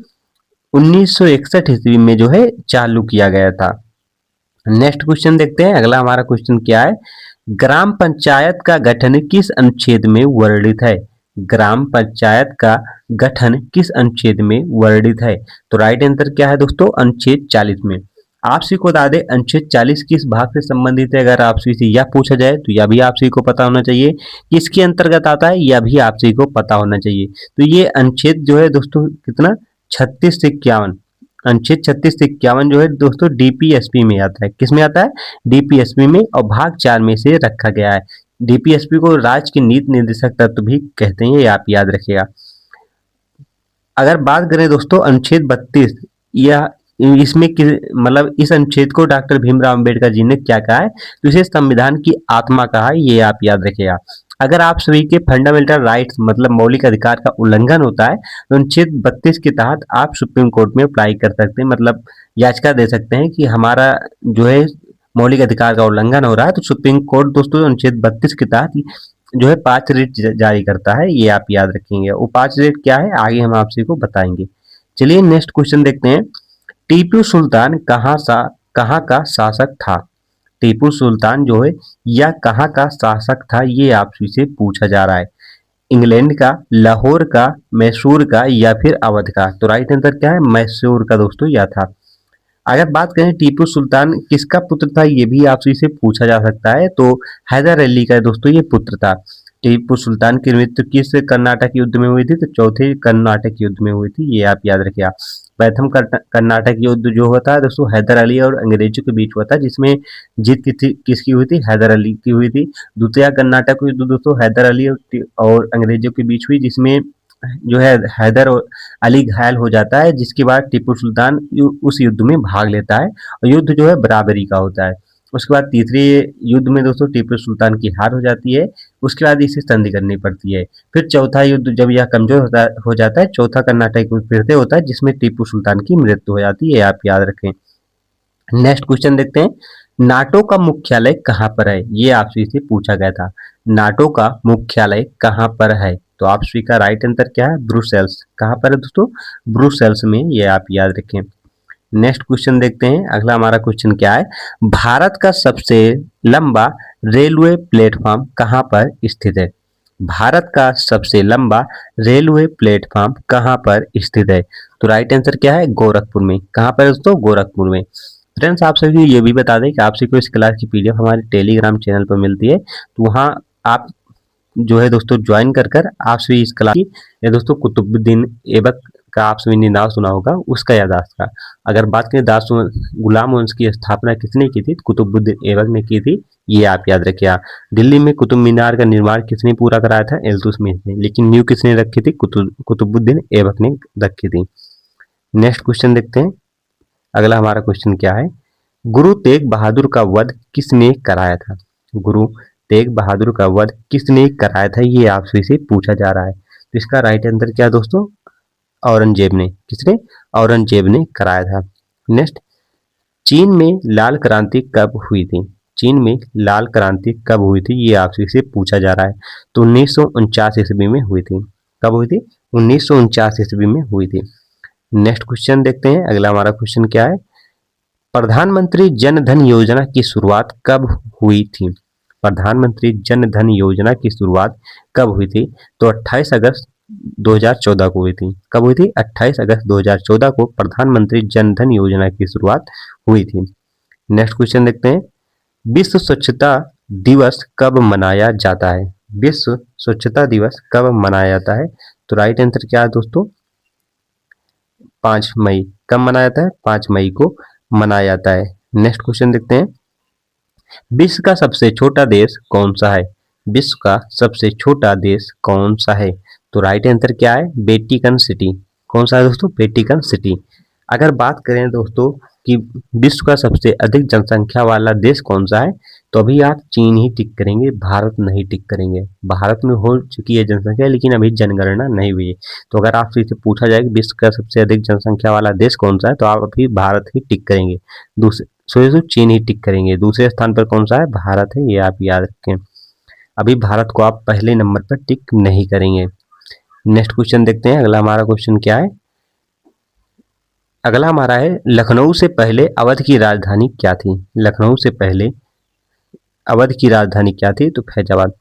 1961 ईस्वी में जो है चालू किया गया था। नेक्स्ट क्वेश्चन देखते हैं। अगला हमारा क्वेश्चन क्या है? ग्राम पंचायत का गठन किस अनुच्छेद में वर्णित है? ग्राम पंचायत का गठन किस अनुच्छेद में वर्णित है? तो राइट आंसर क्या है दोस्तों? अनुच्छेद 40 में। आपसी को बता दें अनुच्छेद 40 किस भाग से संबंधित है। अगर आपसे से यह पूछा जाए तो यह भी आपसी को पता होना चाहिए। किसके अंतर्गत आता है यह भी आपसी को पता होना चाहिए। तो ये अनुच्छेद जो है दोस्तों कितना? 36 से 51। अनुच्छेद 36 से 51 जो है दोस्तों डीपीएसपी में आता है। किस में आता है? डीपीएसपी में, और भाग 4 में से रखा गया है। डीपीएसपी को राज्य की नीति निर्देशक तत्व भी कहते हैं, ये आप याद रखिएगा। अगर बात करें दोस्तों अनुच्छेद 32, यह इसमें मतलब इस अनुच्छेद को डॉक्टर भीमराव अंबेडकर जी ने क्या कहा है? तो इसे संविधान की आत्मा कहा है, ये आप याद रखिएगा। अगर आप सभी के फंडामेंटल राइट्स मतलब मौलिक अधिकार का उल्लंघन होता है तो अनुच्छेद 32 के तहत आप सुप्रीम कोर्ट में अप्लाई कर सकते हैं, मतलब याचिका दे सकते हैं कि हमारा जो है मौलिक अधिकार का उल्लंघन हो रहा है। तो सुप्रीम कोर्ट दोस्तों अनुच्छेद 32 के तहत जो है 5 रेट जारी करता है, ये आप याद रखेंगे। वो 5 रेट क्या है आगे हम आपसे को बताएंगे। चलिए नेक्स्ट क्वेश्चन देखते हैं। टीपू सुल्तान कहाँ का शासक था? टीपू सुल्तान जो है यह कहाँ का शासक था, ये आपसे से पूछा जा रहा है। इंग्लैंड का, लाहौर का, मैसूर का या फिर अवध का? तो राइट आंसर क्या है? मैसूर का दोस्तों यह था। अगर बात करें टीपू सुल्तान किसका पुत्र था, ये भी आपसे से पूछा जा सकता है। तो हैदर अली का दोस्तों ये पुत्र था। टीपू सुल्तान की मृत्यु किस कर्नाटक युद्ध में हुई थी? तो चौथे कर्नाटक युद्ध में हुई थी, ये आप याद रखिएगा। प्रथम कर्नाटक युद्ध जो हुआ था दोस्तों हैदर अली और अंग्रेजों के बीच हुआ था, जिसमें जीत किसकी हुई थी? हैदर अली की हुई थी। द्वितीय कर्नाटक युद्ध दोस्तों हैदर अली और अंग्रेजों के बीच हुई, जिसमें जो है हैदर अली घायल हो जाता है, जिसके बाद टीपू सुल्तान उस युद्ध में भाग लेता है और युद्ध जो है बराबरी का होता है। उसके बाद तीसरे युद्ध में दोस्तों टीपू सुल्तान की हार हो जाती है, उसके बाद इसे संधि करनी पड़ती है। फिर चौथा युद्ध जब यह कमजोर हो जाता है, चौथा कर्नाटक युद्ध फिर से होता है, जिसमें टीपू सुल्तान की मृत्यु हो जाती है, आप याद रखें। नेक्स्ट क्वेश्चन देखते हैं। नाटो का मुख्यालय कहाँ पर है? ये आपसे इसे पूछा गया था। नाटो का मुख्यालय कहाँ पर है? तो आपसे का राइट आंसर क्या है? ब्रुसेल्स। कहाँ पर है दोस्तों? ब्रुसेल्स में, ये आप याद रखें। नेक्स्ट क्वेश्चन देखते हैं। अगला हमारा क्वेश्चन क्या है? भारत का सबसे लंबा रेलवे प्लेटफॉर्म कहाँ पर स्थित है? भारत का सबसे लंबा रेलवे प्लेटफॉर्म कहाँ पर स्थित है? तो राइट आंसर क्या है? गोरखपुर में। कहाँ पर है दोस्तों? गोरखपुर में। फ्रेंड्स आप सभी ये भी बता दें कि आपसे को इस क्लास की पीडीएफ हमारे टेलीग्राम चैनल पर मिलती है, तो वहाँ आप जो है दोस्तों ज्वाइन कर आप सभी इस क्लास की, या दोस्तों कुतुबुद्दीन ऐबक का आप सभी ने नाम सुना होगा, उसका याददाश्त का। अगर बात करें गुलाम वंश की स्थापना किसने की थी? कुतुबुद्दीन ऐबक ने की थी, ये आप याद रखिए। दिल्ली में कुतुब मीनार का निर्माण किसने पूरा कराया था? इल्तुतमिश ने। लेकिन न्यू किसने रखी थी? कुतुबुद्दीन ऐबक ने रखी थी। नेक्स्ट क्वेश्चन देखते हैं। अगला हमारा क्वेश्चन क्या है? गुरु तेग बहादुर का वध किसने कराया था? गुरु तेग बहादुर का वध किसने कराया था, ये आपसे से पूछा जा रहा है। तो इसका राइट आंसर क्या दोस्तों? औरंगजेब ने। किसने? औरंगजेब ने कराया था। नेक्स्ट, चीन में लाल क्रांति कब हुई थी? चीन में लाल क्रांति कब हुई थी, ये आपसे से पूछा जा रहा है। तो 1949 ईस्वी में हुई थी। कब हुई थी? 1949 ईस्वी में हुई थी। नेक्स्ट क्वेश्चन देखते हैं। अगला हमारा क्वेश्चन क्या है? प्रधानमंत्री जन धन योजना की शुरुआत कब हुई थी? प्रधानमंत्री जन धन योजना की शुरुआत कब हुई थी? तो 28 अगस्त 2014 को हुई थी। कब हुई थी? 28 अगस्त 2014 को प्रधानमंत्री जन धन योजना की शुरुआत हुई थी। नेक्स्ट क्वेश्चन देखते हैं। विश्व स्वच्छता दिवस कब मनाया जाता है? विश्व स्वच्छता दिवस कब मनाया जाता है? तो राइट आंसर क्या है दोस्तों? 5 मई। कब मनाया जाता है? 5 मई को मनाया जाता है। नेक्स्ट क्वेश्चन देखते हैं। विश्व का सबसे छोटा देश कौन सा है? विश्व का सबसे छोटा देश कौन सा है? तो राइट आंसर क्या है? Vatican city. कौन सा है दोस्तों? Vatican city. अगर बात करें दोस्तों कि विश्व का सबसे अधिक जनसंख्या वाला देश कौन सा है, तो अभी आप चीन ही टिक करेंगे, भारत नहीं टिक करेंगे। भारत में हो चुकी है जनसंख्या, लेकिन अभी जनगणना नहीं हुई है। तो अगर आपसे इसे पूछा जाए कि विश्व का सबसे अधिक जनसंख्या वाला देश कौन सा है, तो आप अभी भारत ही टिक करेंगे। दूसरे सोचे तो चीन ही टिक करेंगे। दूसरे स्थान पर कौन सा है? भारत है, ये आप याद रखें। अभी भारत को आप पहले नंबर पर टिक नहीं करेंगे। नेक्स्ट क्वेश्चन देखते हैं। अगला हमारा क्वेश्चन क्या है? अगला हमारा है, लखनऊ से पहले अवध की राजधानी क्या थी? लखनऊ से पहले अवध की राजधानी क्या थी? तो फैजाबाद।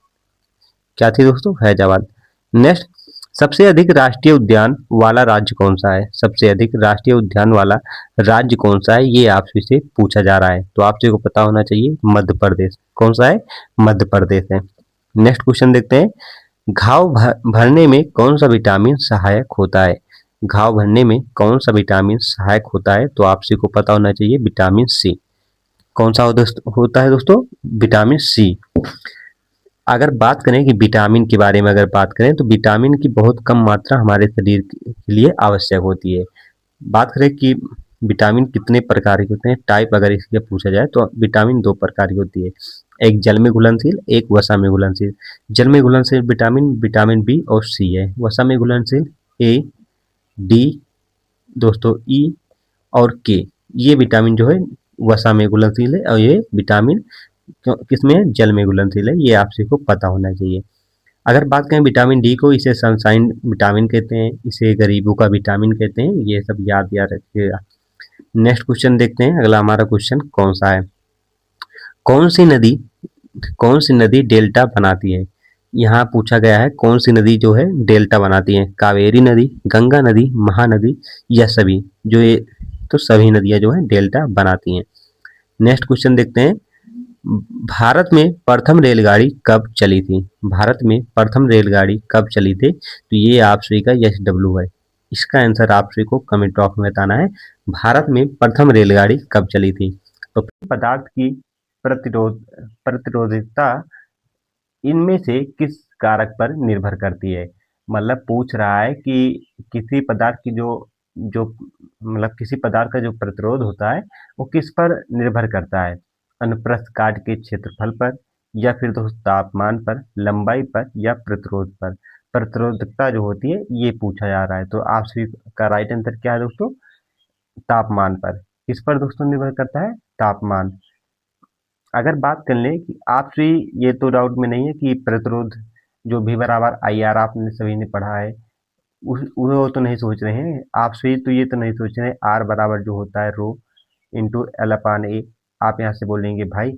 क्या थी दोस्तों? फैजाबाद। नेक्स्ट, सबसे अधिक राष्ट्रीय उद्यान वाला राज्य कौन सा है? सबसे अधिक राष्ट्रीय उद्यान वाला राज्य कौन सा है? ये आपसे से पूछा जा रहा है, तो आपसे को पता होना चाहिए। मध्य प्रदेश। कौन सा है? मध्य प्रदेश है। नेक्स्ट क्वेश्चन देखते हैं। घाव भरने में कौन सा विटामिन सहायक होता है? घाव भरने में कौन सा विटामिन सहायक होता है? तो आपसे को पता होना चाहिए, विटामिन सी। कौन सा होता है दोस्तों? Vitamin C. अगर बात करें कि विटामिन के बारे में अगर बात करें, तो विटामिन की बहुत कम मात्रा हमारे शरीर के लिए आवश्यक होती है। बात करें कि विटामिन कितने प्रकार के होते हैं, टाइप अगर इसके पूछा जाए, तो विटामिन 2 प्रकार की होती है। एक जल में घुलनशील, एक वसा में घुलनशील। जल में घुलनशील विटामिन विटामिन बी और सी है। वसा में घुलनशील ए, डी, दोस्तों ई और के। ये विटामिन जो है वसा में घुलनशील है, और ये विटामिन किसमें है? जल में घुलनशील है। ये आपसे को पता होना चाहिए। अगर बात करें विटामिन डी को, इसे सनशाइन विटामिन कहते हैं, इसे गरीबों का विटामिन कहते हैं। ये सब याद याद रखिएगा। नेक्स्ट क्वेश्चन देखते हैं। अगला हमारा क्वेश्चन कौन सा है? कौन सी नदी कौन सी नदी डेल्टा बनाती है? यहाँ पूछा गया है कौन सी नदी जो है डेल्टा बनाती है। कावेरी नदी, गंगा नदी, महानदी या सभी? जो ये तो सभी नदियां जो है डेल्टा बनाती हैं। नेक्स्ट क्वेश्चन देखते हैं। भारत में प्रथम रेलगाड़ी कब चली थी? भारत में प्रथम रेलगाड़ी कब चली थी? तो ये आप सभी का यस डब्ल्यू है। इसका आंसर आप सभी को कमेंट बॉक्स में बताना है। भारत में प्रथम रेलगाड़ी कब चली थी? तो पदार्थ की प्रतिरोधिता इनमें से किस कारक पर निर्भर करती है? मतलब पूछ रहा है कि किसी पदार्थ की जो जो मतलब किसी पदार्थ का जो प्रतिरोध होता है, वो किस पर निर्भर करता है? अनुप्रस्थ काट के क्षेत्रफल पर, या फिर दोस्त तापमान पर, लंबाई पर, या प्रतिरोध पर? प्रतिरोधकता जो होती है, ये पूछा जा रहा है। तो आप सभी का राइट आंसर क्या है दोस्तों? तापमान पर। किस पर दोस्तों निर्भर करता है? तापमान। अगर बात कर लें कि आपसे ये तो डाउट में नहीं है कि प्रतिरोध जो भी बराबर आई आर आपने सभी ने पढ़ा है, उस वो तो नहीं सोच रहे हैं आपसे, तो ये तो नहीं सोच रहे हैं आर बराबर जो होता है रो इंटू एल अपान ए। आप यहाँ से बोलेंगे भाई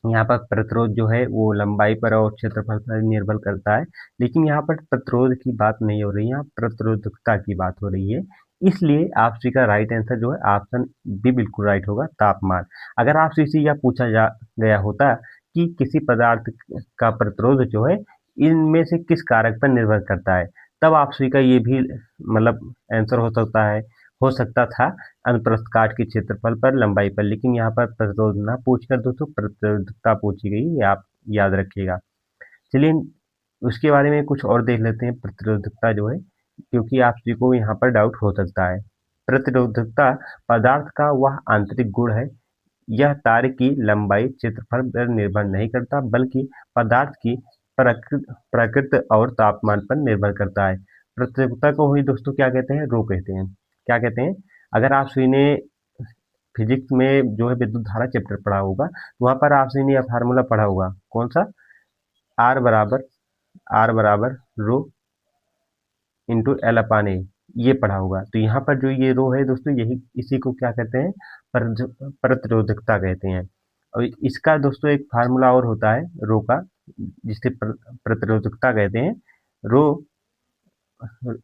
यहाँ पर प्रतिरोध जो है वो लंबाई पर और क्षेत्रफल पर निर्भर करता है, लेकिन यहाँ पर प्रतिरोध की बात नहीं हो रही है, यहाँ प्रतिरोधकता की बात हो रही है। इसलिए आपसी का राइट आंसर जो है ऑप्शन बी बिल्कुल राइट होगा, तापमान। अगर आपसे इसी यह पूछा जा गया होता कि किसी पदार्थ का प्रतिरोध जो है इनमें से किस कारक पर निर्भर करता है, तब आपसी का ये भी मतलब आंसर हो सकता था अनुप्रस्थ काट के क्षेत्रफल पर, लंबाई पर। लेकिन यहाँ पर प्रतिरोध ना पूछकर दोस्तों प्रतिरोधकता पूछी गई, ये आप याद रखिएगा। चलिए उसके बारे में कुछ और देख लेते हैं, प्रतिरोधकता जो है, क्योंकि आप सभी को यहाँ पर डाउट हो सकता है। प्रतिरोधकता पदार्थ का वह आंतरिक गुण है, यह तार की लंबाई क्षेत्रफल पर निर्भर नहीं करता, बल्कि पदार्थ की प्रकृति और तापमान पर निर्भर करता है। प्रतिरोधकता को ही दोस्तों क्या कहते हैं? रो कहते हैं। क्या कहते हैं? अगर आप सभी ने फिजिक्स में जो है विद्युत धारा चैप्टर पढ़ा होगा, वहाँ पर आप सभी ने यह फार्मूला पढ़ा होगा। कौन सा? आर बराबर रो इंटू एल अपान ए, ये पढ़ा होगा। तो यहाँ पर जो ये रो है दोस्तों, यही इसी को क्या कहते हैं? प्रतिरोधकता कहते हैं। और इसका दोस्तों एक फार्मूला और होता है रो का, जिसे प्रतिरोधकता कहते हैं। रो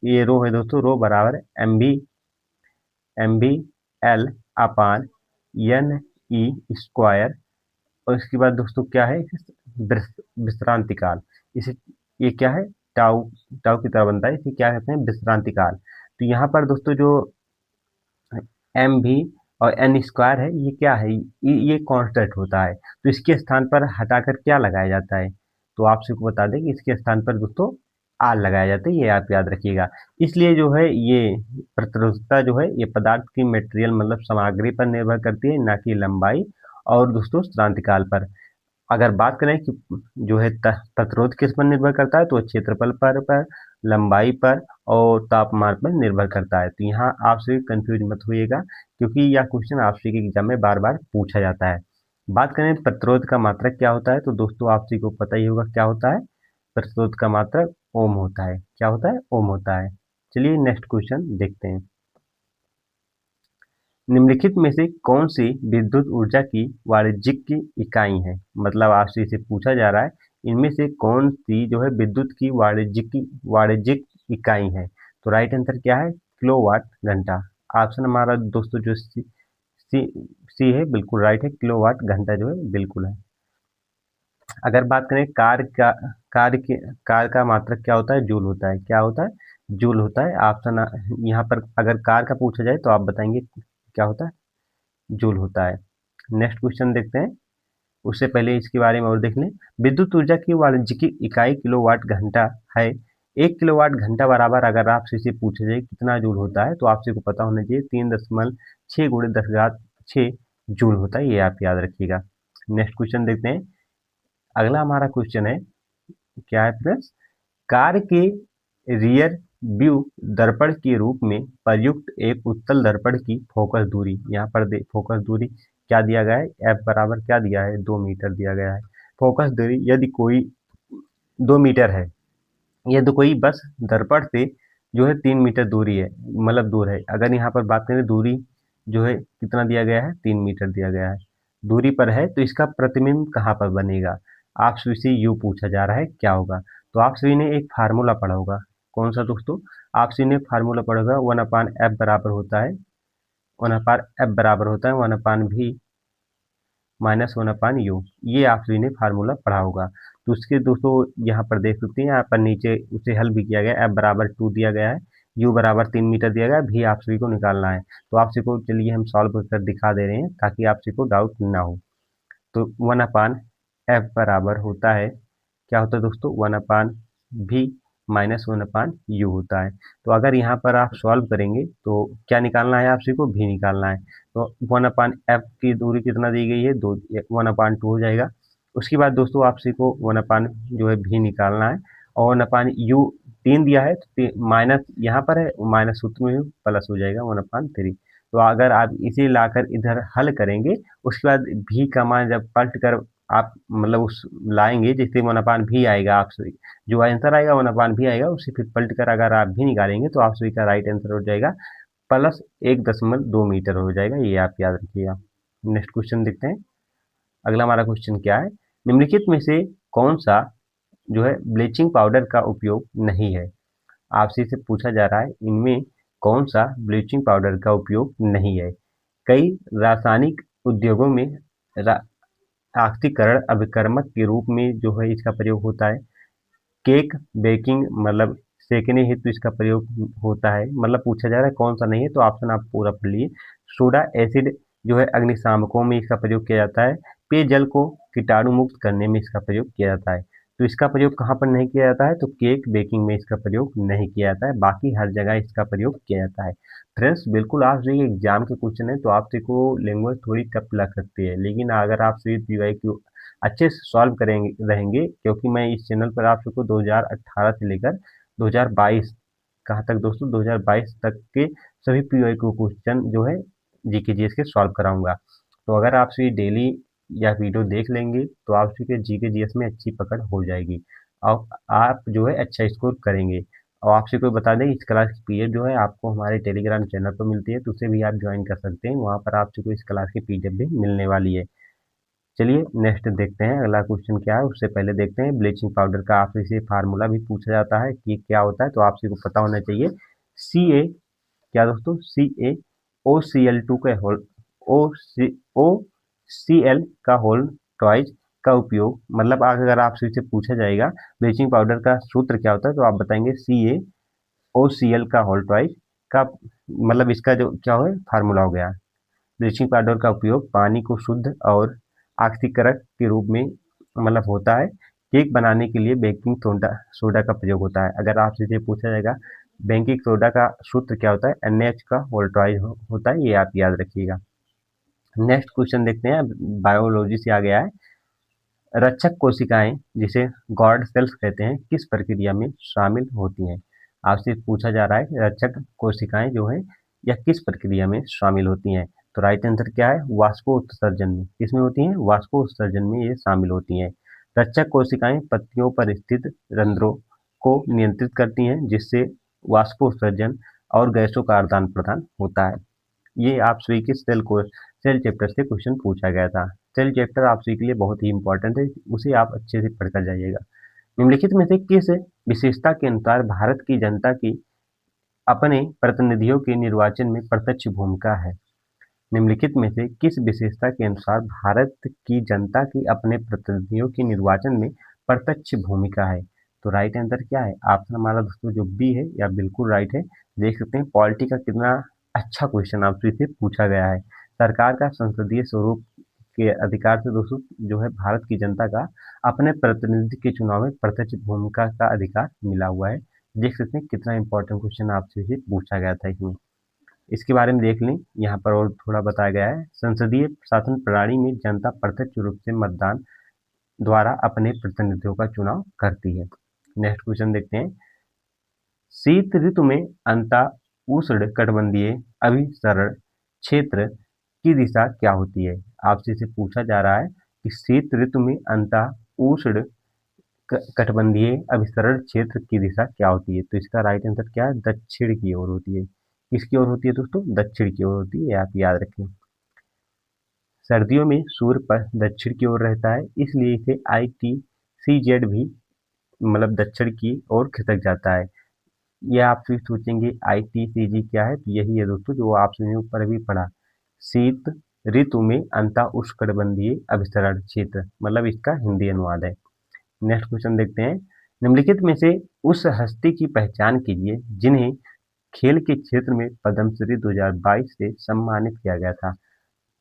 ये रो है दोस्तों, रो बराबर एम बी एल अपान एन ई स्क्वायर। और इसके बाद दोस्तों क्या है? विश्रांति काल। इसे ये क्या है? टाउ टाउ की तरह बनता है, इसे क्या कहते हैं? विश्रांति काल। तो यहाँ पर दोस्तों जो एम भी और एन स्क्वायर है, ये क्या है? ये कांस्टेंट होता है, तो इसके स्थान पर हटाकर क्या लगाया जाता है? तो आप सबको बता दें कि इसके स्थान पर दोस्तों आर लगाया जाता है, ये आप याद रखिएगा। इसलिए जो है ये प्रतिरोधकता जो है ये पदार्थ की मटेरियल मतलब सामग्री पर निर्भर करती है, ना कि लंबाई और दोस्तों क्रांतिकाल पर। अगर बात करें कि जो है प्रतिरोध किस पर निर्भर करता है, तो क्षेत्रफल पर लंबाई पर और तापमान पर निर्भर करता है। तो यहाँ आपसे कंफ्यूज मत होइएगा, क्योंकि यह क्वेश्चन आपसे के एग्जाम में बार बार पूछा जाता है। बात करें प्रतिरोध का मात्रक क्या होता है, तो दोस्तों आपसे को पता ही होगा क्या होता है। प्रतिरोध का मात्रक ओम होता है। क्या होता है? ओम होता है। चलिए नेक्स्ट क्वेश्चन देखते हैं। निम्नलिखित में से कौन सी विद्युत ऊर्जा की वाणिज्यिक इकाई है? मतलब आपसे इसे पूछा जा रहा है, इनमें से कौन सी जो है विद्युत की वाणिज्यिक इकाई है? तो राइट आंसर क्या है? किलोवाट घंटा। ऑप्शन हमारा दोस्तों जो सी सी है, बिल्कुल राइट है। किलोवाट घंटा जो है बिल्कुल है। अगर बात करें कार का मात्रक क्या होता है? जूल होता है। क्या होता है? जूल होता है। ऑप्शन यहाँ पर अगर कार का पूछा जाए तो आप बताएंगे क्या होता है? जूल होता है। नेक्स्ट क्वेश्चन देखते हैं। उससे पहले इसके बारे में और देख लें। विद्युत ऊर्जा की वाणिज्यिक इकाई किलोवाट घंटा है। 1 किलोवाट घंटा बराबर अगर आपसे इसे पूछा जाए कितना जूल होता है, तो आपसे को पता होना चाहिए 3.6 गुणे 10 घात 6 जूल होता है। ये आप याद रखिएगा। नेक्स्ट क्वेश्चन देखते हैं। अगला हमारा क्वेश्चन है, क्या है फ्रेंड्स? कार के रियर व्यू दर्पण के रूप में प्रयुक्त एक उत्तल दर्पण की फोकस दूरी, यहाँ पर फोकस दूरी क्या दिया गया है? एफ बराबर क्या दिया है? 2 मीटर दिया गया है। फोकस दूरी यदि कोई 2 मीटर है, यदि कोई बस दर्पण से जो है 3 मीटर दूरी है, मतलब दूर है। अगर यहाँ पर बात करें दूरी जो है कितना दिया गया है? 3 मीटर दिया गया है। दूरी पर है तो इसका प्रतिबिंब कहाँ पर बनेगा? आपसे इसे यू पूछा जा रहा है, क्या होगा? तो आप सभी ने एक फार्मूला पढ़ा होगा। कौन सा दोस्तों? आप सभी ने फार्मूला पढ़ा होगा। 1/f बराबर होता है 1/f बराबर होता है 1/v -1/u। ये आप सभी ने फार्मूला पढ़ा होगा। तो उसके दोस्तों यहाँ पर देख सकते हैं, यहाँ पर नीचे उसे हल भी किया गया। एफ बराबर 2 दिया गया है, यू बराबर 3 मीटर दिया गया है, भी आप सभी को निकालना है। तो आप सभी को चलिए हम सॉल्व कर दिखा दे रहे हैं ताकि आप सभी को डाउट ना हो। तो 1/f बराबर होता है, क्या होता है दोस्तों? 1/v -1/u होता है। तो अगर यहाँ पर आप सॉल्व करेंगे तो क्या निकालना है? आपसी को भी निकालना है। तो 1/f की दूरी कितना दी गई है? 1/2 हो जाएगा। उसके बाद दोस्तों आपसी को 1/ जो है भी निकालना है, और 1/u 3 दिया है तो माइनस यहाँ पर है, माइनस सूत्र में प्लस हो जाएगा 1/3। तो अगर आप इसे लाकर इधर हल करेंगे, उसके बाद भी का मान जब पलट कर आप मतलब उस लाएंगे, जैसे 1/भी आएगा, आपसे जो आंसर आएगा 1/भी आएगा, उसे फिर पलट कर अगर आप भी निकालेंगे तो आप सभी का राइट आंसर हो जाएगा +1.2 मीटर हो जाएगा। ये आप याद रखिएगा। नेक्स्ट क्वेश्चन देखते हैं। अगला हमारा क्वेश्चन क्या है? निम्नलिखित में से कौन सा जो है ब्लीचिंग पाउडर का उपयोग नहीं है? आपसे इसे पूछा जा रहा है, इनमें कौन सा ब्लीचिंग पाउडर का उपयोग नहीं है? कई रासायनिक उद्योगों में ऑक्सीकरण अभिकर्मक के रूप में जो है इसका प्रयोग होता है। केक बेकिंग मतलब सेकने हेतु इसका प्रयोग होता है। मतलब पूछा जा रहा है कौन सा नहीं है, तो ऑप्शन आप पूरा पढ़ लिए। सोडा एसिड जो है अग्निशामकों में इसका प्रयोग किया जाता है। पेयजल को कीटाणु मुक्त करने में इसका प्रयोग किया जाता है। तो इसका प्रयोग कहाँ पर नहीं किया जाता है? तो केक बेकिंग में इसका प्रयोग नहीं किया जाता है, बाकी हर जगह इसका प्रयोग किया जाता है। फ्रेंड्स बिल्कुल आप जो ये एग्जाम के क्वेश्चन है तो आपसे को लैंग्वेज थोड़ी टफ लग सकती है, लेकिन अगर आप स्वीट पीवाई क्यू अच्छे से सॉल्व करेंगे रहेंगे, क्योंकि मैं इस चैनल पर आप सबको 2018 से लेकर 2022 कहाँ तक दोस्तों 2022 तक के सभी पीवाई क्यू क्वेश्चन जो है जीके जीएस के सॉल्व कराऊंगा। तो अगर आप से डेली या वीडियो देख लेंगे तो आप के जीके जीएस में अच्छी पकड़ हो जाएगी और आप जो है अच्छा स्कोर करेंगे। और आपसे कोई बता दें, इस क्लास की पीडीएफ जो है आपको हमारे टेलीग्राम चैनल पर मिलती है, तो उसे भी आप ज्वाइन कर सकते हैं। वहाँ पर आपसे को इस क्लास की पीडीएफ भी मिलने वाली है। चलिए नेक्स्ट देखते हैं अगला क्वेश्चन क्या है। उससे पहले देखते हैं ब्लीचिंग पाउडर का आपसे से फार्मूला भी पूछा जाता है कि क्या होता है, तो आपसे को पता होना चाहिए। सी ए क्या दोस्तों? CaOCl2 का होल OCl का होल ट्वाइस का उपयोग, मतलब अगर आपसे इसे पूछा जाएगा ब्लीचिंग पाउडर का सूत्र क्या होता है, तो आप बताएंगे CaOCl का होल ट्वाइस का, मतलब इसका जो क्या हो फार्मूला हो गया। ब्लीचिंग पाउडर का उपयोग पानी को शुद्ध और ऑक्सीकरण के रूप में मतलब होता है। केक बनाने के लिए बेकिंग सोडा का प्रयोग होता है। अगर आपसे ये पूछा जाएगा बेकिंग सोडा का सूत्र क्या होता है, NH का होल ट्वाइस होता है। ये आप याद रखिएगा। नेक्स्ट क्वेश्चन देखते हैं, बायोलॉजी से आ गया है। रक्षक कोशिकाएं जिसे गॉड सेल्स कहते हैं किस प्रक्रिया में शामिल होती हैं? आपसे पूछा जा रहा है रक्षक कोशिकाएं जो है यह किस प्रक्रिया में शामिल होती हैं? तो राइट आंसर क्या है? वाष्पोत्सर्जन में। किसमें होती हैं? वाष्पोत्सर्जन में ये शामिल होती हैं। रक्षक कोशिकाएं पत्तियों पर स्थित रंध्रों को नियंत्रित करती हैं जिससे वाष्पोत्सर्जन और गैसों का आदान प्रदान होता है। ये आप सभी के सेल चैप्टर से क्वेश्चन पूछा गया था। सेल चैप्टर आप सभी के लिए बहुत ही इंपॉर्टेंट है, उसे आप अच्छे से पढ़कर जाइएगा। निम्नलिखित में से किस विशेषता के अनुसार भारत की जनता की अपने प्रतिनिधियों के निर्वाचन में प्रत्यक्ष भूमिका है? निम्नलिखित में से किस विशेषता के अनुसार भारत की जनता की अपने प्रतिनिधियों के निर्वाचन में प्रत्यक्ष भूमिका है? तो राइट आंसर क्या है? ऑप्शन हमारा दोस्तों जो बी है या बिल्कुल राइट है। देख सकते हैं पॉलिटी का कितना अच्छा क्वेश्चन आपसे से पूछा गया है। सरकार का संसदीय स्वरूप के अधिकार से दोस्तों जो है भारत की जनता का अपने प्रतिनिधि के चुनाव में प्रत्यक्ष भूमिका का अधिकार मिला हुआ है। देख सकते हैं कितना इंपॉर्टेंट क्वेश्चन आपसे से पूछा गया था इसमें। इसके बारे में देख लें, यहाँ पर और थोड़ा बताया गया है। संसदीय शासन प्रणाली में जनता प्रत्यक्ष रूप से मतदान द्वारा अपने प्रतिनिधियों का चुनाव करती है। नेक्स्ट क्वेश्चन देखते हैं। शीत ऋतु में अंता उष्ण कटिबंधीय अभिसरण क्षेत्र की दिशा क्या होती है? आपसे इसे पूछा जा रहा है कि शीत ऋतु में अंता उष्ण कटिबंधीय अभिसरण क्षेत्र की दिशा क्या होती है? तो इसका राइट आंसर क्या है? दक्षिण की ओर होती है। किसकी ओर होती है दोस्तों? दक्षिण की ओर होती है, आप याद रखें। सर्दियों में सूर्य पर दक्षिण की ओर रहता है, इसलिए इसे ITCZ भी मतलब दक्षिण की ओर खिसक जाता है। ये आप फिर सोचेंगे ITCG क्या है? तो यही है दोस्तों जो आपने ऊपर अभी पढ़ा, शीत ऋतु में अंता उष्णकटिबंधीय अभिसरण क्षेत्र, मतलब इसका हिंदी अनुवाद है। नेक्स्ट क्वेश्चन देखते हैं। निम्नलिखित में से उस हस्ती की पहचान कीजिए जिन्हें खेल के क्षेत्र में पद्मश्री 2022 से सम्मानित किया गया था।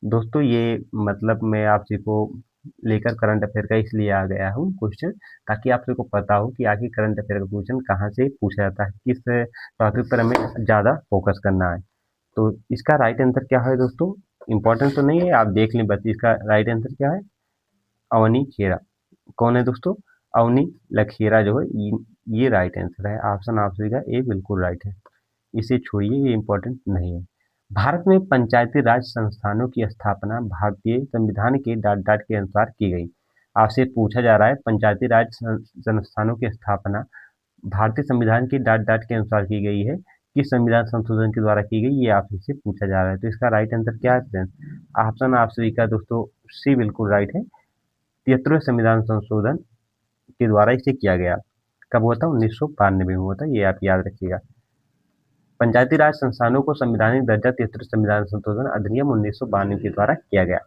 दोस्तों ये मतलब मैं आप जी को लेकर करंट अफेयर का इसलिए आ गया हूँ क्वेश्चन, ताकि आप सबको पता हो कि आगे करंट अफेयर का क्वेश्चन कहाँ से पूछा जाता है, किस टॉपिक पर हमें ज़्यादा फोकस करना है। तो इसका राइट आंसर क्या है दोस्तों? इंपॉर्टेंट तो नहीं है, आप देख लें बस। इसका राइट आंसर क्या है? अवनी खेरा। कौन है दोस्तों? अवनी लखेरा जो है ये राइट आंसर है। ऑप्शन आप सभी का ए बिल्कुल राइट है। इसे छोड़िए, ये इम्पोर्टेंट नहीं है। भारत में पंचायती राज संस्थानों की स्थापना भारतीय संविधान के डाट डाट के अनुसार की गई। आपसे पूछा जा रहा है पंचायती राज संस्थानों की स्थापना भारतीय संविधान के डाट डाट के अनुसार की गई है, किस संविधान संशोधन के द्वारा की गई, ये आपसे पूछा जा रहा है। तो इसका राइट आंसर क्या है फ्रेंड्स? ऑप्शन आप सभी का दोस्तों सी बिल्कुल राइट है। 73वें संविधान संशोधन के द्वारा इसे किया गया। कब हुआ था? 1992 में हुआ था, ये आप याद रखिएगा। पंचायती राज संस्थानों को संवैधानिक दर्जा 73 संविधान संशोधन अधिनियम 1992 के द्वारा किया गया।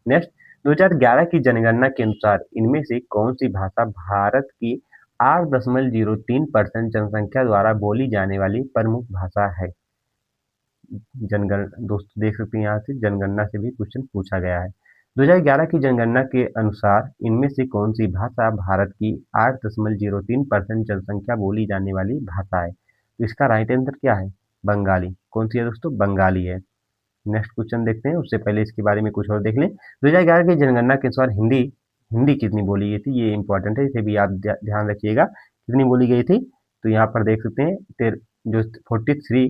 नेक्स्ट, 2011 की जनगणना के अनुसार इनमें से कौन सी भाषा भारत की 8.03% जनसंख्या द्वारा बोली जाने वाली प्रमुख भाषा है? जनगणना दोस्तों देख सकते हैं, यहाँ से जनगणना से भी क्वेश्चन पूछा गया है। 2011 की जनगणना के अनुसार इनमें से कौन सी भाषा भारत की 8.03% जनसंख्या बोली जाने वाली भाषा है? तो इसका राइट आंसर क्या है? बंगाली। कौन सी है दोस्तों? बंगाली है। नेक्स्ट क्वेश्चन देखते हैं, उससे पहले इसके बारे में कुछ और देख लें। 2011 की जनगणना के अनुसार हिंदी हिंदी कितनी बोली गई थी? ये इंपॉर्टेंट है, इसे भी आप ध्यान रखिएगा। कितनी बोली गई थी? तो यहाँ पर देख सकते हैं जो 43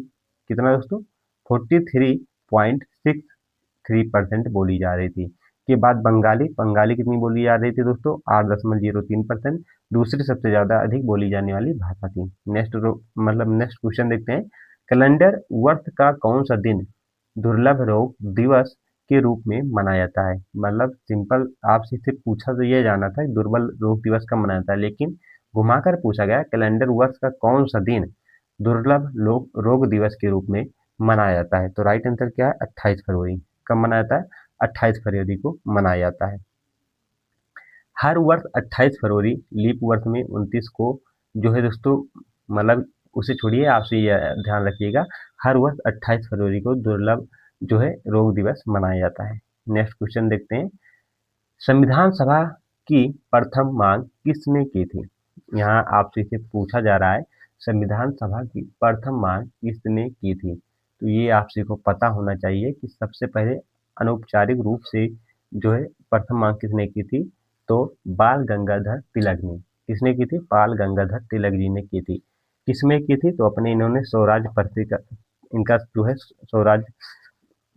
कितना दोस्तों? 43.63% बोली जा रही थी। के बाद बंगाली बंगाली कितनी बोली जा रही थी दोस्तों? 8.03%। दूसरी सबसे ज्यादा अधिक बोली जाने वाली भाषा थी। नेक्स्ट क्वेश्चन देखते हैं। कैलेंडर वर्ष का कौन सा दिन दुर्लभ रोग दिवस के रूप में मनाया जाता है? मतलब सिंपल आपसे सिर्फ पूछा तो ये जाना था दुर्बल रोग दिवस कब मनाया जाता है, लेकिन घुमाकर पूछा गया कैलेंडर वर्ष का कौन सा दिन दुर्लभ रोग दिवस के रूप में मनाया जाता है? तो राइट आंसर क्या है? 28 फरवरी। कब मनाया जाता है? 28 फरवरी को मनाया जाता है। हर वर्ष 28 फरवरी लीप वर्ष में 29 को जो है दोस्तों, मतलब उसे छोड़िए, आपसे ये ध्यान रखिएगा, हर वर्ष 28 फरवरी को दुर्लभ जो है रोग दिवस मनाया जाता है। नेक्स्ट क्वेश्चन देखते हैं। संविधान सभा की प्रथम मांग किसने की थी? यहाँ आपसे इसे पूछा जा रहा है, संविधान सभा की प्रथम मांग किसने की थी? तो ये आपसे को पता होना चाहिए कि सबसे पहले अनौपचारिक रूप से जो है प्रथम मांग किसने की थी? तो बाल गंगाधर तिलक ने। किसने की थी? बाल गंगाधर तिलक जी ने की थी। किसमें की थी? तो अपने इन्होंने स्वराज पत्रिका, इनका जो है स्वराज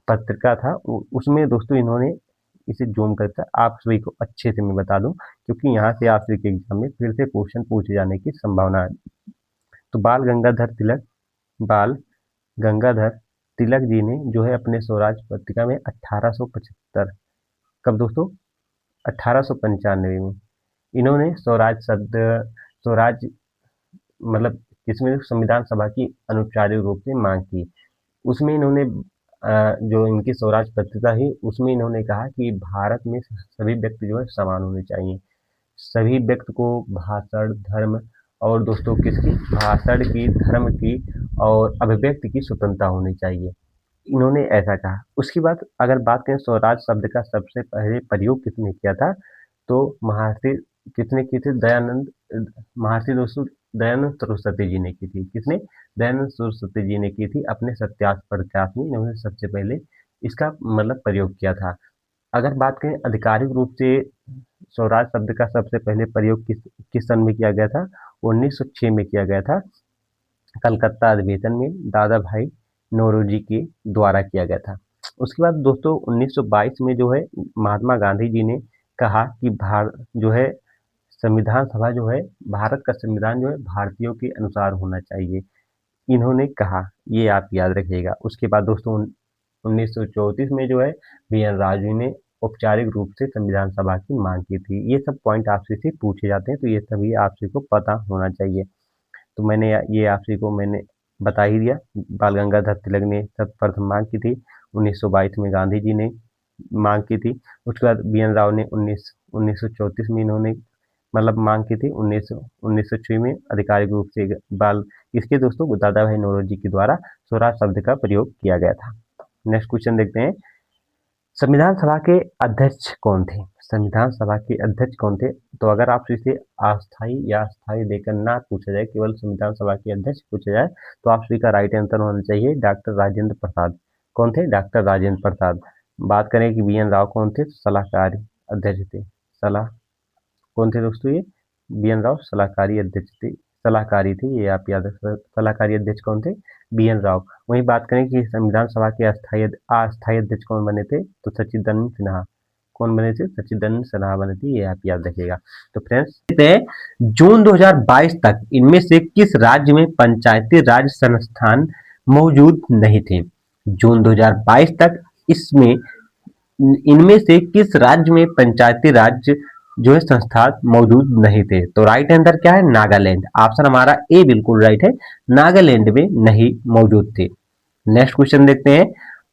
पत्रिका था उसमें दोस्तों इन्होंने इसे जूम करके आप सभी को अच्छे से मैं बता दूं, क्योंकि यहाँ से आप सभी के एग्जाम में फिर से क्वेश्चन पूछे जाने की संभावना है। तो बाल गंगाधर तिलक जी ने जो है अपने स्वराज पत्रिका में 1875, कब दोस्तों? 1895 में इन्होंने स्वराज शब्द, स्वराज मतलब इसमें संविधान सभा की अनौपचारिक रूप से मांग की। उसमें इन्होंने जो इनकी स्वराज पत्रिका है उसमें इन्होंने कहा कि भारत में सभी व्यक्ति जो है समान होने चाहिए। सभी व्यक्ति को भाषण, धर्म और दोस्तों किसकी? भाषण की, धर्म की और अभिव्यक्ति की स्वतंत्रता होनी चाहिए। इन्होंने ऐसा कहा। उसके बाद अगर बात करें स्वराज शब्द का सबसे पहले प्रयोग किसने किया था, तो महर्षि किसने की थी? महर्षि दोस्तों दयानंद सरस्वती जी ने की थी। किसने? दयानंद सरस्वती जी ने की थी। अपने सत्यार्थ प्रकाश में इन्होंने सबसे पहले इसका मतलब प्रयोग किया था। अगर बात करें आधिकारिक रूप से स्वराज शब्द का सबसे पहले प्रयोग किस सन में किया गया था? 1906 में किया गया था। कलकत्ता अधिवेशन में दादा भाई नौरोजी के द्वारा किया गया था। उसके बाद दोस्तों 1922 में जो है महात्मा गांधी जी ने कहा कि जो है संविधान सभा जो है, भारत का संविधान जो है भारतीयों के अनुसार होना चाहिए, इन्होंने कहा। ये आप याद रखिएगा। उसके बाद दोस्तों 1934 में जो है बी.एन. राव जी ने औपचारिक रूप से संविधान सभा की मांग की थी। ये सब पॉइंट आपसे से पूछे जाते हैं, तो ये सभी आपसे को पता होना चाहिए। तो मैंने ये आपसे को मैंने बता ही दिया। बाल गंगाधर तिलक ने सर्वप्रथम मांग की थी। 1922 में गांधी जी ने मांग की थी। उसके बाद बी.एन. राव ने 1934 में इन्होंने मतलब मांग की थी। 1906 में आधिकारिक रूप से बाल इसके दोस्तों दादा भाई नौरोजी के द्वारा स्वराज शब्द का प्रयोग किया गया था। नेक्स्ट क्वेश्चन देखते हैं। संविधान सभा के अध्यक्ष कौन थे? संविधान सभा के अध्यक्ष कौन थे? तो अगर आपसे इसे अस्थायी या स्थायी देकर ना पूछा जाए, केवल संविधान सभा के अध्यक्ष पूछा जाए, तो आप सभी का राइट आंसर होना चाहिए डॉक्टर राजेंद्र प्रसाद। कौन थे? डॉक्टर राजेंद्र प्रसाद। बात करें कि बी.एन. राव कौन थे? सलाहकारी अध्यक्ष थे। कौन थे दोस्तों? ये बी.एन. राव सलाहकारी अध्यक्ष थे, सलाहकारी थे, ये आप याद रख। सलाहकारी अध्यक्ष कौन थे? बी.एन. राव। वहीं बात करें कि संविधान सभा के अस्थायी अध्यक्ष कौन बने थे, तो सच्चिदानंद सिन्हा। कौन बने थे? सच्चिदानंद सिन्हा बने थे, ये आप याद रखिएगा। तो फ्रेंड्स जून 2022 तक इनमें से किस राज्य में पंचायती राज संस्थान मौजूद नहीं थे? जून 2022 तक इसमें इनमें से किस राज्य में पंचायती राज जो है संस्थान मौजूद नहीं थे? तो राइट आंसर क्या है? नागालैंड। ऑप्शन हमारा ए बिल्कुल राइट है, नागालैंड में नहीं मौजूद थे। नेक्स्ट क्वेश्चन देखते हैं।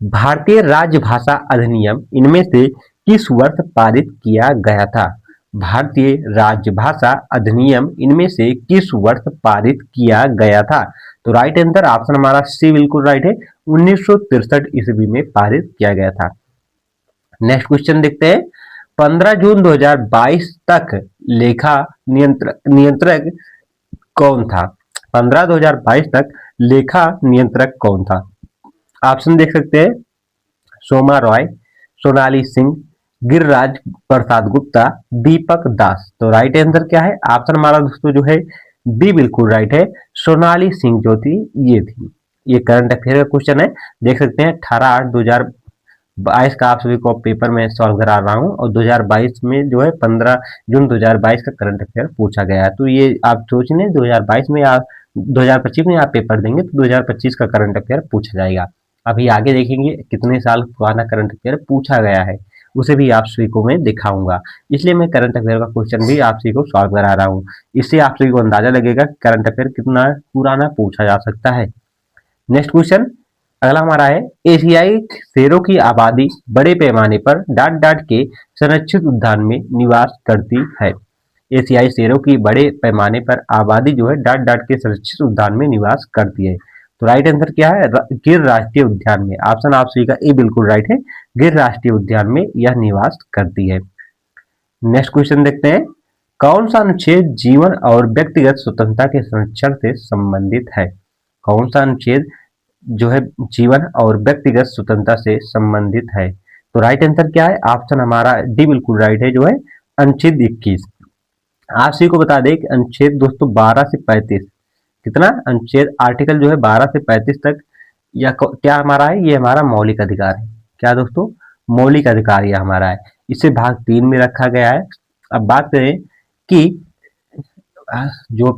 भारतीय राजभाषा अधिनियम इनमें से किस वर्ष पारित किया गया था? भारतीय राजभाषा अधिनियम इनमें से किस वर्ष पारित किया गया था? तो राइट आंसर ऑप्शन हमारा सी बिल्कुल राइट है, 1963 ईस्वी में पारित किया गया था। नेक्स्ट क्वेश्चन देखते हैं। 15 जून 2022 तक लेखा नियंत्रक कौन था? 15 2022 तक लेखा नियंत्रक कौन था? ऑप्शन देख सकते हैं। सोमा रॉय, सोनाली सिंह, गिरिराज प्रसाद गुप्ता, दीपक दास। तो राइट आंसर क्या है? ऑप्शन हमारा दोस्तों जो है बी बिल्कुल राइट है, सोनाली सिंह जो थी ये थी। ये करंट अफेयर का क्वेश्चन है, देख सकते हैं। 18/8/2022 का आप सभी को पेपर में सॉल्व करा रहा हूँ, और 2022 में जो है 15 जून 2022 का करंट अफेयर पूछा गया है। तो ये आप सोच लें 2022 में आप 2025 में आप पेपर देंगे तो 2025 का करंट अफेयर पूछा जाएगा। अभी आगे देखेंगे कितने साल पुराना करंट अफेयर पूछा गया है, उसे भी आप सभी को मैं दिखाऊंगा। इसलिए मैं करंट अफेयर का क्वेश्चन भी आप सभी को सॉल्व करा रहा हूँ। इससे आप सभी को अंदाजा लगेगा करंट अफेयर कितना पुराना पूछा जा सकता है। नेक्स्ट क्वेश्चन अगला हमारा है। एशियाई शेरों की आबादी बड़े पैमाने पर डाट डाट के संरक्षित उद्यान में निवास करती है। एशियाई शेरों की बड़े पैमाने पर आबादी जो है डाट डाट के संरक्षित उद्यान में निवास करती है। तो राइट आंसर क्या है? गिर राष्ट्रीय उद्यान में। ऑप्शन आप सभी का ए बिल्कुल राइट है, गिर राष्ट्रीय उद्यान में यह निवास करती है। नेक्स्ट क्वेश्चन देखते हैं। कौन सा अनुच्छेद जीवन और व्यक्तिगत स्वतंत्रता के संरक्षण से संबंधित है? कौन सा अनुच्छेद जो है जीवन और व्यक्तिगत स्वतंत्रता से संबंधित है? तो राइट आंसर क्या है? ऑप्शन हमारा डी बिल्कुल राइट है, जो है अनुच्छेद 21। आप सभी को बता दें कि अनुच्छेद दोस्तों 12 से 35, कितना अनुच्छेद आर्टिकल जो है 12 से 35 तक, या क्या हमारा है, ये हमारा मौलिक अधिकार है। क्या दोस्तों, मौलिक अधिकार ये हमारा है। इसे भाग 3 में रखा गया है। अब बात करें कि जो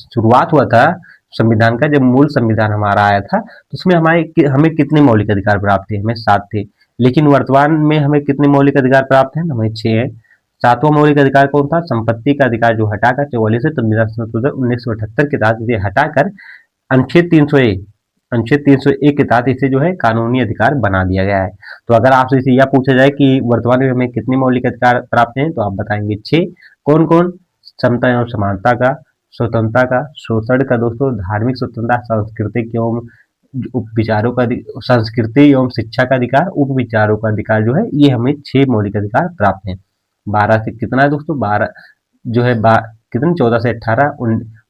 शुरुआत हुआ था संविधान का, जब मूल संविधान हमारा आया था तो उसमें हमें कितने मौलिक अधिकार प्राप्त थे, हमें 7 थे। लेकिन वर्तमान में हमें कितने मौलिक अधिकार प्राप्त हैं, हमें 6 है। सातवां मौलिक अधिकार कौन था, संपत्ति का अधिकार, जो हटाकर 44 संविधान संशोधन 1978 के तहत इसे हटाकर अनुच्छेद 301, अनुच्छेद 301 के तहत इसे जो है कानूनी अधिकार बना दिया गया है। तो अगर आपसे इसे यह पूछा जाए कि वर्तमान में हमें कितने मौलिक अधिकार प्राप्त हैं, तो आप बताएंगे 6। कौन कौन, समता एवं समानता का, स्वतंत्रता का, शोषण का दोस्तों, धार्मिक स्वतंत्रता, सांस्कृतिक एवं उप विचारों का, संस्कृति एवं शिक्षा का अधिकार, उप विचारों का अधिकार, जो है ये हमें 6 मौलिक अधिकार प्राप्त हैं। 12 से कितना है दोस्तों, 12 जो है कितने, 14 से 18,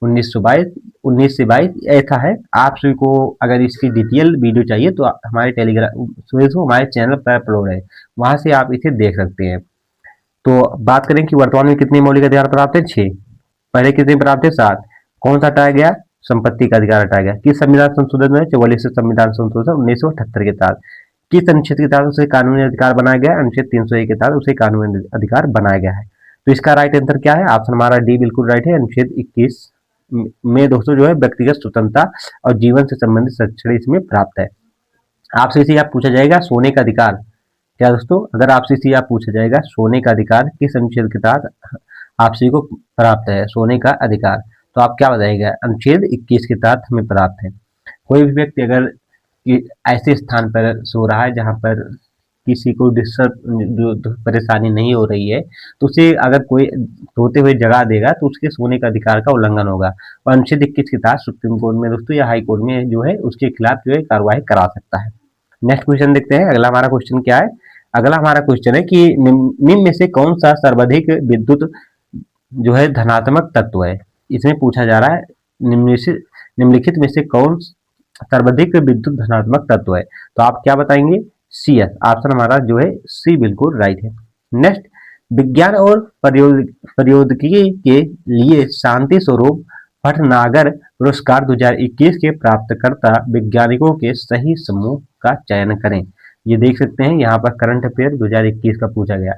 19 से 22 ऐसा है। आप सभी को अगर इसकी डिटेल वीडियो चाहिए तो हमारे टेलीग्राम हमारे चैनल पर अपलोड है, वहां से आप इसे देख सकते हैं। तो बात करें कि वर्तमान में कितने मौलिक अधिकार प्राप्त है, 6। पहले कितने प्राप्त है, 7। कौन सा हटाया गया, संपत्ति का अधिकार हटाया गया। किस संविधान संशोधन में, 44 संविधान संशोधन 1978 के तहत। किस अनुच्छेद के तहत उसे कानूनी अधिकार बनाया गया, अनुच्छेद 301 के तहत उसे कानूनी अधिकार बनाया गया है। तो इसका राइट आंसर क्या है, ऑप्शन हमारा डी बिल्कुल राइट है। अनुच्छेद 21 में दोस्तों जो है व्यक्तिगत स्वतंत्रता और जीवन से संबंधित संरक्षण इसमें प्राप्त है। आपसे इसे आप पूछा जाएगा सोने का अधिकार, क्या दोस्तों, अगर आपसे इसे आप पूछा जाएगा सोने का अधिकार किस अनुच्छेद के तहत आप सभी को प्राप्त है, सोने का अधिकार, तो आप क्या बताएगा, अनुच्छेद 21 के तहत हमें प्राप्त है। कोई भी व्यक्ति अगर ऐसे स्थान पर सो रहा है जहां पर किसी को डिस्टर्ब परेशानी नहीं हो रही है, तो उसे अगर कोई सोते हुए जगा देगा तो उसके सोने का अधिकार का उल्लंघन होगा, और अनुच्छेद 21 के तहत सुप्रीम कोर्ट में दोस्तों या हाई कोर्ट में जो है उसके खिलाफ जो है कार्रवाई करा सकता है। नेक्स्ट क्वेश्चन देखते हैं, अगला हमारा क्वेश्चन क्या है। अगला हमारा क्वेश्चन है कि निम्न में से कौन सा सर्वाधिक विद्युत जो है धनात्मक तत्व है। इसमें पूछा जा रहा है निम्नलिखित में से कौन सर्वाधिक विद्युत धनात्मक तत्व है, तो आप क्या बताएंगे, सी एस, ऑप्शन हमारा जो है सी बिल्कुल राइट है। नेक्स्ट, विज्ञान और प्रौद्योगिकी के लिए शांति स्वरूप भटनागर पुरस्कार 2021 के प्राप्तकर्ता वैज्ञानिकों के सही समूह का चयन करें। ये देख सकते हैं यहाँ पर करंट अफेयर 2021 का पूछा गया,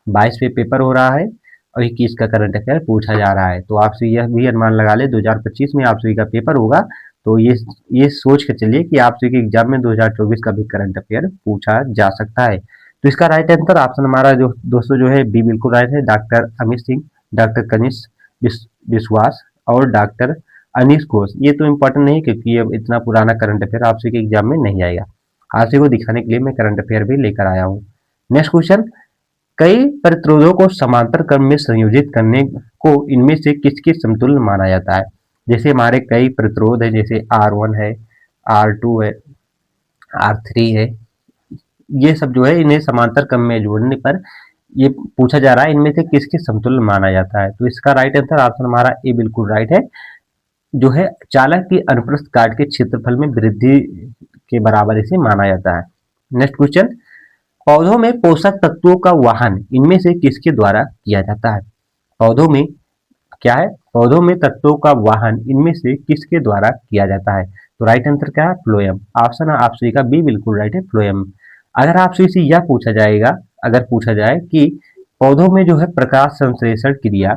22 पे पेपर हो रहा है और 21 का करंट अफेयर पूछा जा रहा है। तो आपसे यह भी अनुमान लगा ले 2025 में आप सभी का पेपर होगा, तो ये सोच के चलिए कि आप सभी के एग्जाम में 2024 का भी करंट अफेयर पूछा जा सकता है। तो इसका राइट आंसर ऑप्शन हमारा जो दोस्तों जो है बी बिल्कुल राइट है। डॉक्टर अमित सिंह, डॉक्टर कनिष विश्वास और डॉक्टर अनिश घोष। ये तो इम्पोर्टेंट नहीं क्योंकि ये इतना पुराना करंट अफेयर आप सभी के एग्जाम में नहीं आएगा। आप सभी को दिखाने के लिए मैं करंट अफेयर भी लेकर आया हूँ। नेक्स्ट क्वेश्चन, कई प्रतिरोधों को समांतर क्रम में संयोजित करने को इनमें से किसके समतुल्य माना जाता है। जैसे हमारे कई प्रतिरोध है, जैसे R1 है, R2 है, R3 है, ये सब जो है इन्हें समांतर क्रम में जोड़ने पर ये पूछा जा रहा है इनमें से किसके समतुल्य माना जाता है। तो इसका राइट आंसर ऑप्शन हमारा ए बिल्कुल राइट है, जो है चालक की अनुप्रस्थ काट के क्षेत्रफल में वृद्धि के बराबर इसे माना जाता है। नेक्स्ट क्वेश्चन, पौधों में पोषक तत्वों का वाहन इनमें से किसके द्वारा किया जाता है। पौधों में क्या है, पौधों में तत्वों का वाहन इनमें से किसके द्वारा किया जाता है। तो राइट आंसर क्या है, फ्लोएम। ऑप्शन आप सभी का बी बिल्कुल राइट है, फ्लोएम। अगर आपसे इसे यह पूछा जाएगा, अगर पूछा जाए कि पौधों में जो है प्रकाश संश्लेषण क्रिया,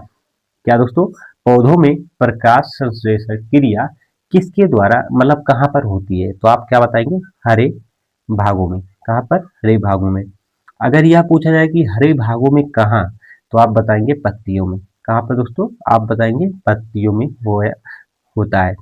क्या दोस्तों, पौधों में प्रकाश संश्लेषण क्रिया किसके द्वारा मतलब कहाँ पर होती है, तो आप क्या बताएंगे, हरे भागों में। कहाँ पर, हरे भागों में। अगर यह पूछा जाए कि हरे भागों में कहाँ, तो आप बताएंगे पत्तियों में। कहाँ पर दोस्तों, आप बताएंगे पत्तियों में वो है होता है।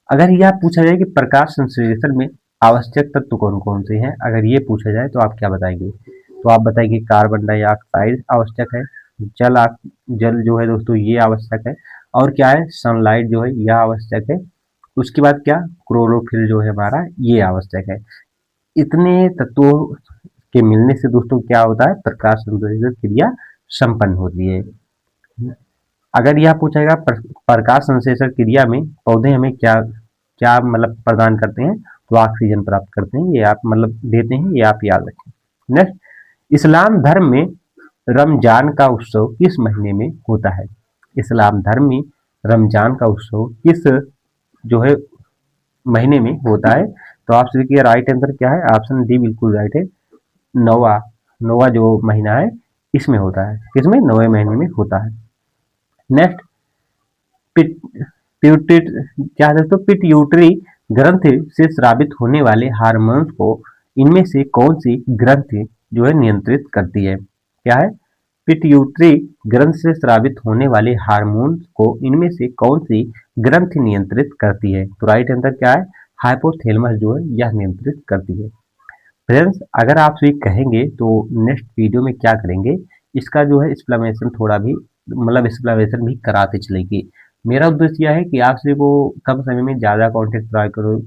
अगर यह पूछा जाए कि प्रकाश संश्लेषण में आवश्यक तत्व कौन कौन से हैं, अगर ये पूछा जाए तो आप क्या बताएंगे, तो आप बताएंगे कार्बन डाइऑक्साइड आवश्यक है, जल जो है दोस्तों ये आवश्यक है, और क्या है, सनलाइट जो है यह आवश्यक है, उसके बाद क्या, क्लोरोफिल जो है हमारा ये आवश्यक है। इतने तत्वों के मिलने से दोस्तों क्या होता है, प्रकाश संश्लेषण क्रिया संपन्न होती है। अगर यह पूछेगा प्रकाश संश्लेषण क्रिया में पौधे हमें क्या क्या मतलब प्रदान करते हैं, तो ऑक्सीजन प्राप्त करते हैं, ये आप मतलब देते हैं, ये आप याद रखें। नेक्स्ट, इस्लाम धर्म में रमजान का उत्सव किस महीने में होता है? इस्लाम धर्म में रमजान का उत्सव किस जो है महीने में होता है? तो आप सभी का राइट आंसर क्या है? ऑप्शन डी बिल्कुल राइट है। नौवा नौवा जो महीना है इसमें होता है। किसमें? नौवे महीने में होता है। नेक्स्ट, पिट प्यूटिट क्या है दोस्तों? पिट्यूटरी ग्रंथि से स्रावित होने वाले हार्मोन्स को इनमें से कौन सी ग्रंथि जो है नियंत्रित करती है? क्या है? पिट्यूटरी ग्रंथ से स्रावित होने वाले हार्मोन को इनमें से कौन सी ग्रंथि नियंत्रित करती है? तो राइट आंसर क्या है? हाइपोथैलेमस जो है यह नियंत्रित करती है। फ्रेंड्स, अगर आप भी कहेंगे तो नेक्स्ट वीडियो में क्या करेंगे, इसका जो है एक्सप्लेनेशन थोड़ा भी मतलब एक्सप्लेनेशन भी कराते चलेंगे। मेरा उद्देश्य यह है कि आप सभी को कम समय में ज़्यादा कंटेंट प्रोवाइड करो।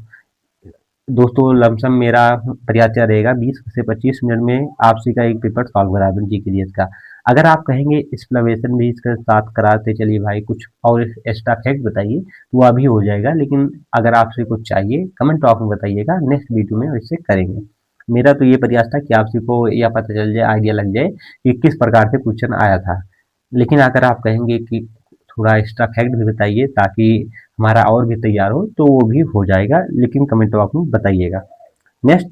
दोस्तों, लमसम मेरा प्रयास रहेगा 20 से 25 मिनट में आप सभी का एक पेपर सॉल्व करा दूँ जीके का। अगर आप कहेंगे एक्सप्लेनेशन भी इसके साथ कराते चलिए भाई, कुछ और एक्स्ट्रा फैक्ट बताइए, तो वो अभी हो जाएगा। लेकिन अगर आपसे कुछ चाहिए कमेंट बॉक्स में बताइएगा, नेक्स्ट वीडियो में वैसे करेंगे। मेरा तो ये प्रयास था कि आप सभी को यह पता चल जाए, आइडिया लग जाए कि किस प्रकार से क्वेश्चन आया था। लेकिन अगर आप कहेंगे कि थोड़ा एक्स्ट्रा फैक्ट भी बताइए ताकि हमारा और भी तैयार हो, तो वो भी हो जाएगा, लेकिन कमेंट बॉक्स में बताइएगा। नेक्स्ट,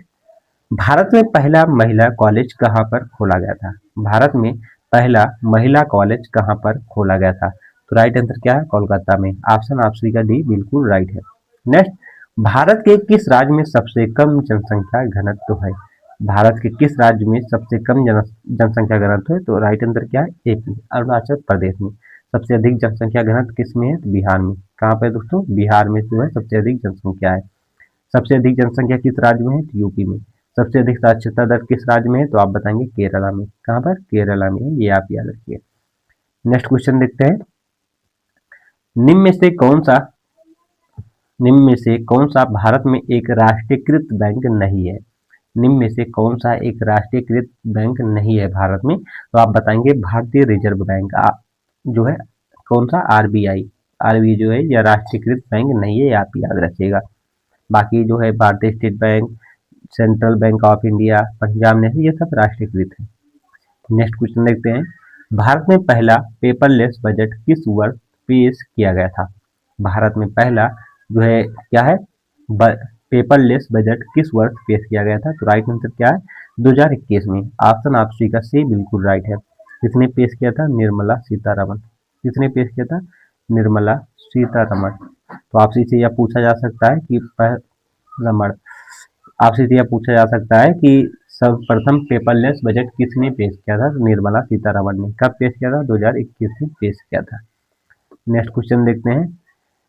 भारत में पहला महिला कॉलेज कहाँ पर खोला गया था? भारत में पहला महिला कॉलेज कहाँ पर खोला गया था? तो राइट आंसर क्या है? कोलकाता में। ऑप्शन आप सभी का डी बिल्कुल राइट है। नेक्स्ट, भारत के किस राज्य में सबसे कम जनसंख्या घनत्व है? भारत के किस राज्य में सबसे कम जनसंख्या घनत्व है? तो राइट आंसर क्या है? एपी, अरुणाचल प्रदेश में। सबसे अधिक जनसंख्या घनत्व किस में है? तो बिहार में। कहाँ पे दोस्तों? बिहार में जो है सबसे अधिक जनसंख्या है। सबसे अधिक जनसंख्या किस राज्य में है? तो यूपी में। सबसे अधिक साक्षरता दर किस राज्य में है? तो आप बताएंगे केरला में। कहाँ पर? केरला में है, ये आप याद रखिए। नेक्स्ट क्वेश्चन देखते हैं। निम्न में से कौन सा निम्न में से कौन सा भारत में एक राष्ट्रीयकृत बैंक नहीं है? निम्न में से कौन सा एक राष्ट्रीयकृत बैंक नहीं है भारत में? तो आप बताएंगे भारतीय रिजर्व बैंक जो है। कौन सा? आरबीआई। आरबीआई जो है यह राष्ट्रीयकृत बैंक नहीं है, आप याद रखिएगा। बाकी जो है भारतीय state bank, central bank of India, Punjab national, ये सब राष्ट्रीयकृत है। नेक्स्ट क्वेश्चन देखते हैं। भारत में पहला पेपरलेस बजट किस वर्ष पेश किया गया था? भारत में पहला जो है क्या है? पेपरलेस बजट किस वर्ष पेश किया गया था? तो राइट आंसर क्या है? 2021 में। ऑप्शन आप सी का सी बिल्कुल राइट है। किसने पेश किया था? निर्मला सीतारमण। किसने पेश किया था? निर्मला सीतारमण। तो आपसे इसे यह पूछा जा सकता है कि रमण आपसे यह पूछा जा सकता है कि सर्वप्रथम पेपरलेस बजट किसने पेश किया था? तो निर्मला सीतारमण ने। कब पेश किया था? 2021 में पेश किया था। नेक्स्ट क्वेश्चन देखते हैं।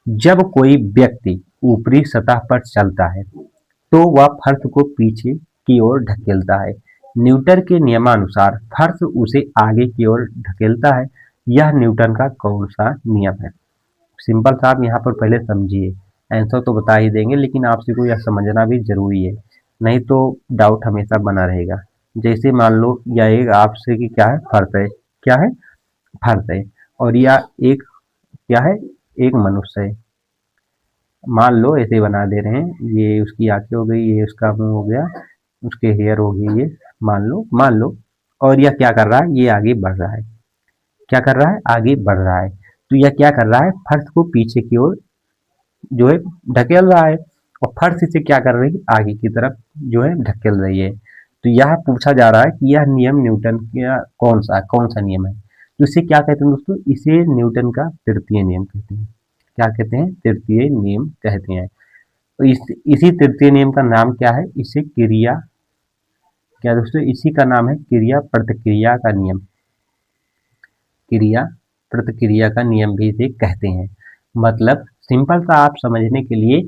जब कोई व्यक्ति ऊपरी सतह पर चलता है तो वह फर्श को पीछे की ओर ढकेलता है। न्यूटन के नियमानुसार फर्श उसे आगे की ओर ढकेलता है। यह न्यूटन का कौन सा नियम है? सिंपल सा आप यहाँ पर पहले समझिए। आंसर तो बता ही देंगे, लेकिन आपसे को यह समझना भी जरूरी है, नहीं तो डाउट हमेशा बना रहेगा। जैसे मान लो यह एक आपसे कि क्या है? फर्श है। क्या है? फर्श है। और यह एक क्या है? एक मनुष्य है। मान लो ऐसे बना दे रहे हैं, ये उसकी आंखें हो गई, ये उसका मुंह हो गया, उसके हेयर हो गई, ये मान लो। और यह क्या कर रहा है? ये आगे बढ़ रहा है। क्या कर रहा है? आगे बढ़ रहा है। तो यह क्या कर रहा है? फर्श को पीछे की ओर जो है ढकेल रहा है, और फर्श इसे क्या कर रही है? आगे की तरफ जो है ढकेल रही है। तो यह पूछा जा रहा है कि यह नियम न्यूटन का कौन सा नियम है? तो इसे क्या कहते हैं दोस्तों? इसे न्यूटन का तृतीय नियम कहते हैं। क्या कहते हैं? तृतीय नियम कहते हैं। तो इसी तृतीय नियम का नाम क्या है? इसे क्रिया क्या दोस्तों? इसी का नाम है क्रिया प्रतिक्रिया का नियम। क्रिया प्रतिक्रिया का नियम भी इसे कहते हैं। मतलब सिंपल सा आप समझने के लिए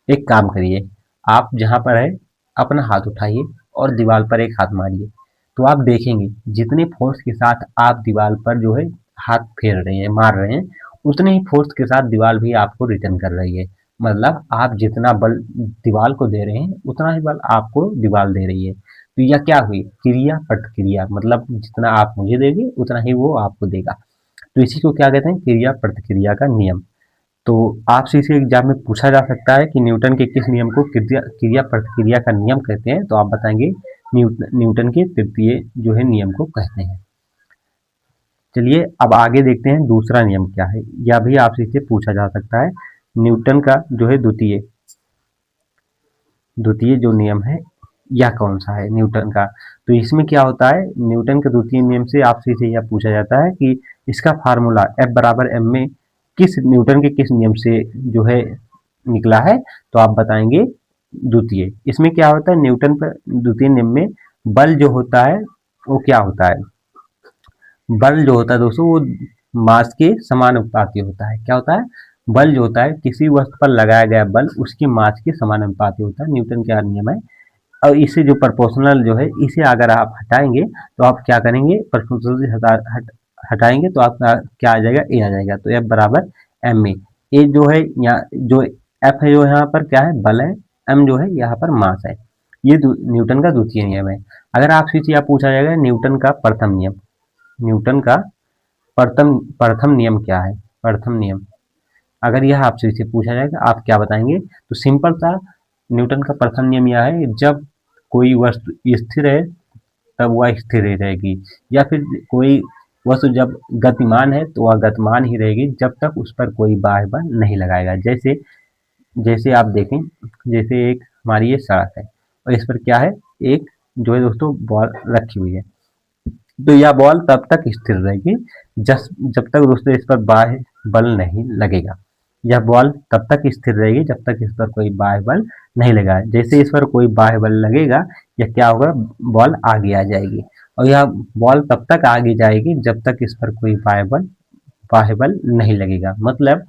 एक काम करिए। आप जहाँ पर है अपना हाथ उठाइए और दीवार पर एक हाथ मारिए, तो आप देखेंगे जितने फोर्स के साथ आप दीवार पर जो है हाथ फेर रहे हैं, मार रहे हैं, उतने ही फोर्स के साथ दीवार भी आपको रिटर्न कर रही है। मतलब आप जितना बल दीवार को दे रहे हैं, उतना ही बल आपको दीवार दे रही है। तो यह क्या हुई? क्रिया प्रतिक्रिया। मतलब जितना आप मुझे देंगे उतना ही वो आपको देगा। तो इसी को क्या कहते हैं? क्रिया प्रतिक्रिया का नियम। तो आपसे इसे एग्जाम में पूछा जा सकता है कि न्यूटन के किस नियम को क्रिया क्रिया प्रतिक्रिया का नियम कहते हैं? तो आप बताएंगे न्यूटन के तृतीय जो है नियम को कहते हैं। चलिए अब आगे देखते हैं दूसरा नियम क्या है, या भी आपसे इसे पूछा जा सकता है। न्यूटन का जो है द्वितीय द्वितीय जो नियम है यह कौन सा है न्यूटन का। तो इसमें क्या होता है, न्यूटन के द्वितीय नियम से आपसे इसे यह पूछा जाता है कि इसका फार्मूला F बराबर m में किस न्यूटन के किस नियम से जो है निकला है। तो आप बताएंगे द्वितीय। इसमें क्या होता है, न्यूटन पर द्वितीय नियम में बल जो होता है वो क्या होता है, बल जो होता है दोस्तों वो मास के समानुपाती होता है। क्या होता है, बल जो होता है किसी वस्तु पर लगाया गया बल उसकी मास के समानुपाती होता है, न्यूटन का नियम है। और इसे जो प्रोपोर्शनल जो है इसे अगर आप हटाएंगे तो आप क्या करेंगे, प्रोपोर्शनल से हटाएंगे तो आपका क्या आ जाएगा, ए आ जाएगा। तो एफ बराबर एम ए। ए जो है यहाँ जो एफ है जो यहाँ पर क्या है, बल है, एम जो है यहाँ पर मास है। ये न्यूटन का द्वितीय नियम है। अगर आपसे यह पूछा जाएगा न्यूटन का प्रथम नियम, न्यूटन का प्रथम प्रथम नियम क्या है, प्रथम नियम अगर यह आपसे इसे पूछा जाएगा आप क्या बताएंगे। तो सिंपल सा न्यूटन का प्रथम नियम यह है, जब कोई वस्तु स्थिर है तब वह स्थिर ही रहेगी, या फिर कोई वस्तु जब गतिमान है तो वह गतिमान ही रहेगी जब तक उस पर कोई बाह्य बल नहीं लगाएगा। जैसे जैसे आप देखें, जैसे एक हमारी ये सड़क है और इस पर क्या है, एक जो है दोस्तों बॉल रखी हुई है। तो यह बॉल तब तक स्थिर रहेगी जब तक दोस्तों इस पर बाह्य बल नहीं लगेगा। यह बॉल तब तक स्थिर रहेगी जब तक इस पर कोई बाह्य बल नहीं लगा। जैसे इस पर कोई बाह्य बल लगेगा यह क्या होगा, बॉल आगे आ जाएगी। और यह बॉल तब तक आगे जाएगी जब तक इस पर कोई बाह्य बल नहीं लगेगा। मतलब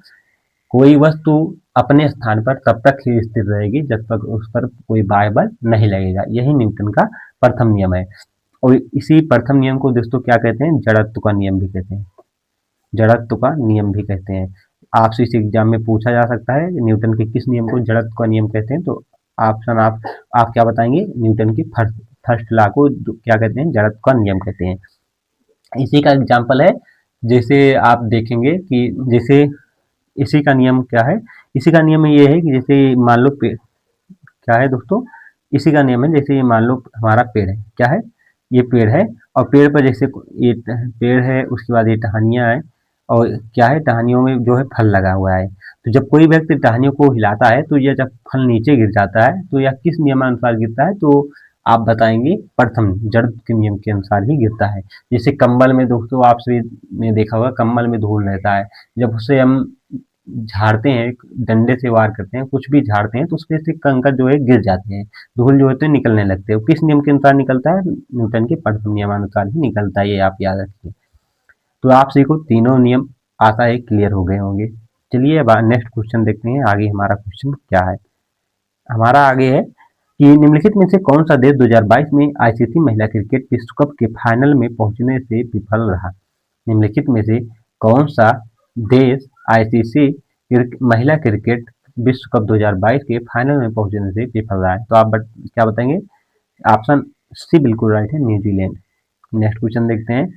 कोई वस्तु अपने स्थान पर तब तक ही स्थिर रहेगी जब तक उस पर कोई बाह्य बल नहीं लगेगा। यही न्यूटन का प्रथम नियम है। और इसी प्रथम नियम को दोस्तों क्या कहते हैं, जड़त्व का नियम भी कहते हैं, जड़त्व का नियम भी कहते हैं। आपसे इस एग्जाम में पूछा जा सकता है न्यूटन के किस नियम को जड़त्व का नियम कहते हैं। तो ऑप्शन आप क्या बताएंगे, न्यूटन की फर्स्ट लॉ को क्या कहते हैं, जड़त्व का नियम कहते हैं। इसी का एग्जाम्पल है, जैसे आप देखेंगे कि जैसे इसी का नियम क्या है, इसी का नियम ये है कि जैसे मान लो पेड़ क्या है दोस्तों, इसी का नियम है। जैसे ये मान लो हमारा पेड़ है, क्या है, ये पेड़ है और पेड़ पर जैसे ये पेड़ है, उसके बाद ये टहनियाँ है और क्या है, टहनियों में जो है फल लगा हुआ है। तो जब कोई व्यक्ति टहनियों को हिलाता है तो यह जब फल नीचे गिर जाता है तो यह किस नियमानुसार गिरता है। तो आप बताएंगे प्रथम जड़त्व के नियम के अनुसार ही गिरता है। जैसे कंबल में दोस्तों आपसे ने देखा होगा, कंबल में धूल रहता है, जब उसे हम झाड़ते हैं, डंडे से वार करते हैं, कुछ भी झाड़ते हैं तो उसमें से कंकड़ जो है गिर जाते हैं, धूल जो होते हैं निकलने लगते हैं। किस नियम के अनुसार निकलता है, न्यूटन के प्रथम नियमानुसार ही निकलता है, ये आप याद रखिए। तो आप सीखो तीनों नियम आशा है क्लियर हो गए होंगे। चलिए अब नेक्स्ट क्वेश्चन देखते हैं, आगे हमारा क्वेश्चन क्या है। हमारा आगे है कि निम्नलिखित में से कौन सा देश 2022 में आईसीसी महिला क्रिकेट विश्व कप के फाइनल में पहुंचने से विफल रहा। निम्नलिखित में से कौन सा देश आईसीसी महिला क्रिकेट विश्व कप 2022 के फाइनल में पहुंचने से विफल रहा है। तो आप क्या बताएंगे, ऑप्शन सी बिल्कुल राइट है, न्यूजीलैंड। नेक्स्ट क्वेश्चन देखते हैं,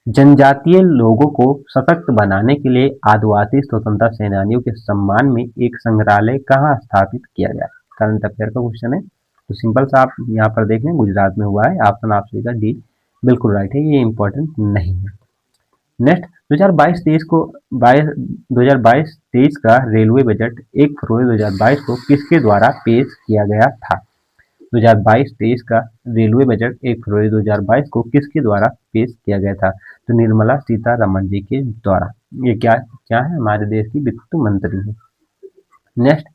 जनजातीय लोगों को सशक्त बनाने के लिए आदिवासी स्वतंत्रता सेनानियों के सम्मान में एक संग्रहालय कहाँ स्थापित किया गया। करंट अफेयर का क्वेश्चन है। तो सिंपल सा आप यहाँ पर देख लें, गुजरात में हुआ है। ऑप्शन आप सभी का डी बिल्कुल राइट है, ये इंपॉर्टेंट नहीं है। नेक्स्ट 2022-23 का रेलवे बजट 1 फरवरी 2022 को किसके द्वारा पेश किया गया था। 2022-23 का रेलवे बजट 1 फरवरी 2022 को किसके द्वारा पेश किया गया था। तो निर्मला सीतारमण जी के द्वारा। ये क्या है, हमारे देश की वित्त मंत्री है। नेक्स्ट,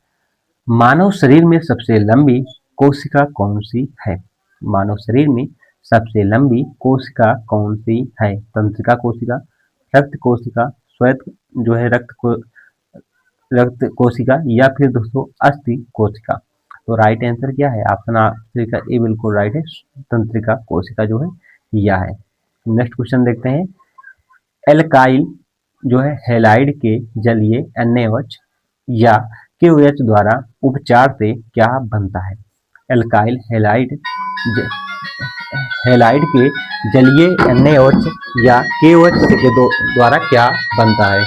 मानव शरीर में सबसे लंबी कोशिका कौन सी है। मानव शरीर में सबसे लंबी कोशिका कौन सी है। तंत्रिका कोशिका, रक्त कोशिका, श्वेत जो है रक्त कोशिका, या फिर दोस्तों अस्थि कोशिका। तो राइट आंसर क्या है, ऑप्शन का ए बिल्कुल राइट है, तंत्रिका कोशिका जो है यह है। नेक्स्ट क्वेश्चन देखते हैं, एल्काइल जो है हेलाइड के जलीय NaOH या KOH द्वारा उपचार से क्या बनता है। एल्काइल हेलाइड के जलीय NaOH या KOH के द्वारा क्या बनता है।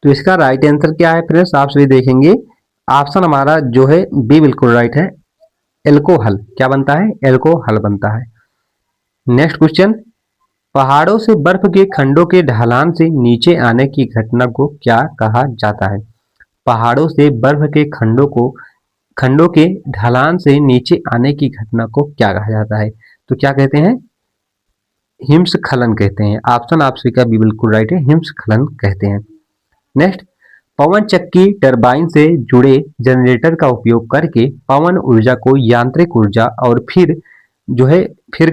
तो इसका राइट आंसर क्या है फ्रेंड्स, आप सभी देखेंगे ऑप्शन हमारा जो है बी बिल्कुल राइट है, एल्कोहल क्या बनता है? एल्कोहल बनता है। नेक्स्ट क्वेश्चन, पहाड़ों से बर्फ के खंडों के ढलान से नीचे आने की घटना को क्या कहा जाता है? पहाड़ों से बर्फ के खंडों के ढलान से नीचे आने की घटना को क्या कहा जाता है? तो क्या कहते हैं? हिमस्खलन कहते हैं। ऑप्शन आप सभी का भी बिल्कुल राइट है, हिमस्खलन कहते हैं। नेक्स्ट, पवन चक्की टरबाइन से जुड़े जनरेटर का उपयोग करके पवन ऊर्जा को यांत्रिक ऊर्जा और जो है फिर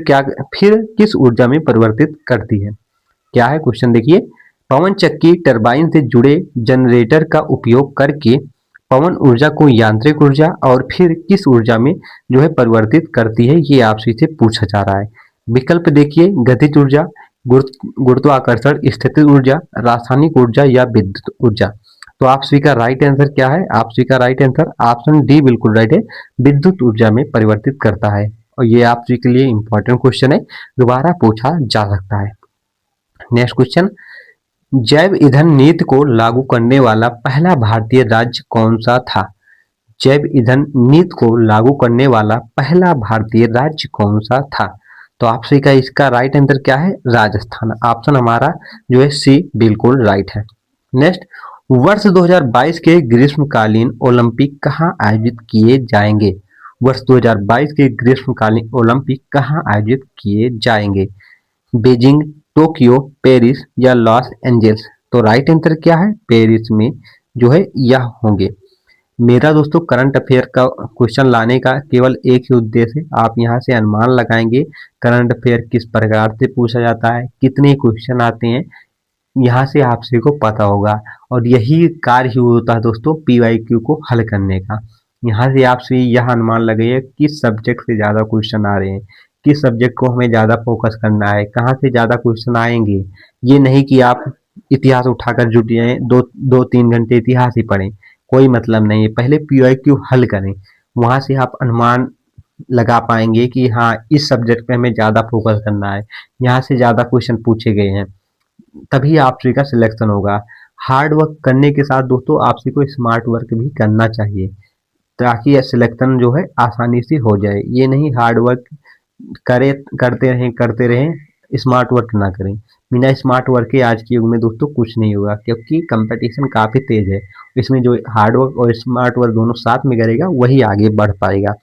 किस ऊर्जा में परिवर्तित करती है? क्या है क्वेश्चन देखिए, पवन चक्की टरबाइन से जुड़े जनरेटर का उपयोग करके पवन ऊर्जा को यांत्रिक ऊर्जा और फिर किस ऊर्जा में जो है परिवर्तित करती है, ये आपसे से पूछा जा रहा है। विकल्प देखिए, गतिज ऊर्जा, गुरुत्वाकर्षण स्थितिज ऊर्जा, रासायनिक ऊर्जा या विद्युत ऊर्जा। तो आप सभी का राइट आंसर क्या है? आप सभी का राइट आंसर ऑप्शन डी बिल्कुल राइट है, विद्युत ऊर्जा में परिवर्तित करता है। और ये आप सभी के लिए इंपॉर्टेंट क्वेश्चन है, दोबारा पूछा जा सकता है। नेक्स्ट क्वेश्चन, जैव ईंधन नीति को लागू करने वाला पहला भारतीय राज्य कौन सा था? जैव ईंधन नीति को लागू करने वाला पहला भारतीय राज्य कौन सा था? तो आप सभी का इसका राइट आंसर क्या है? राजस्थान। ऑप्शन हमारा जो है सी बिल्कुल राइट है। नेक्स्ट, वर्ष 2022 के ग्रीष्मकालीन ओलंपिक कहाँ आयोजित किए जाएंगे? वर्ष 2022 के ग्रीष्मकालीन ओलंपिक कहाँ आयोजित किए जाएंगे? बीजिंग, टोक्यो, पेरिस या लॉस एंजल्स। तो राइट आंसर क्या है? पेरिस में जो है यह होंगे। मेरा दोस्तों करंट अफेयर का क्वेश्चन लाने का केवल एक ही उद्देश्य है, आप यहाँ से अनुमान लगाएंगे करंट अफेयर किस प्रकार से पूछा जाता है, कितने क्वेश्चन आते हैं, यहाँ से आप सभी को पता होगा। और यही कार्य ही होता है दोस्तों PYQ को हल करने का। यहाँ से आप सभी यह अनुमान लगाइए किस सब्जेक्ट से ज़्यादा क्वेश्चन आ रहे हैं, किस सब्जेक्ट को हमें ज़्यादा फोकस करना है, कहाँ से ज़्यादा क्वेश्चन आएंगे। ये नहीं कि आप इतिहास उठाकर जुट जाएं, दो तीन घंटे इतिहास ही पढ़ें, कोई मतलब नहीं है। पहले PYQ हल करें, वहाँ से आप अनुमान लगा पाएंगे कि हाँ इस सब्जेक्ट पे हमें ज़्यादा फोकस करना है, यहाँ से ज़्यादा क्वेश्चन पूछे गए हैं, तभी आप सभी का सिलेक्शन होगा। हार्ड वर्क करने के साथ दोस्तों आप सभी को स्मार्ट वर्क भी करना चाहिए, ताकि सिलेक्शन जो है आसानी से हो जाए। ये नहीं हार्ड वर्क करते रहें, स्मार्ट वर्क ना करें। बिना स्मार्ट वर्क के आज के युग में दोस्तों कुछ नहीं होगा, क्योंकि कंपटीशन काफ़ी तेज है। इसमें जो हार्ड वर्क और स्मार्ट वर्क दोनों साथ में करेगा वही आगे बढ़ पाएगा।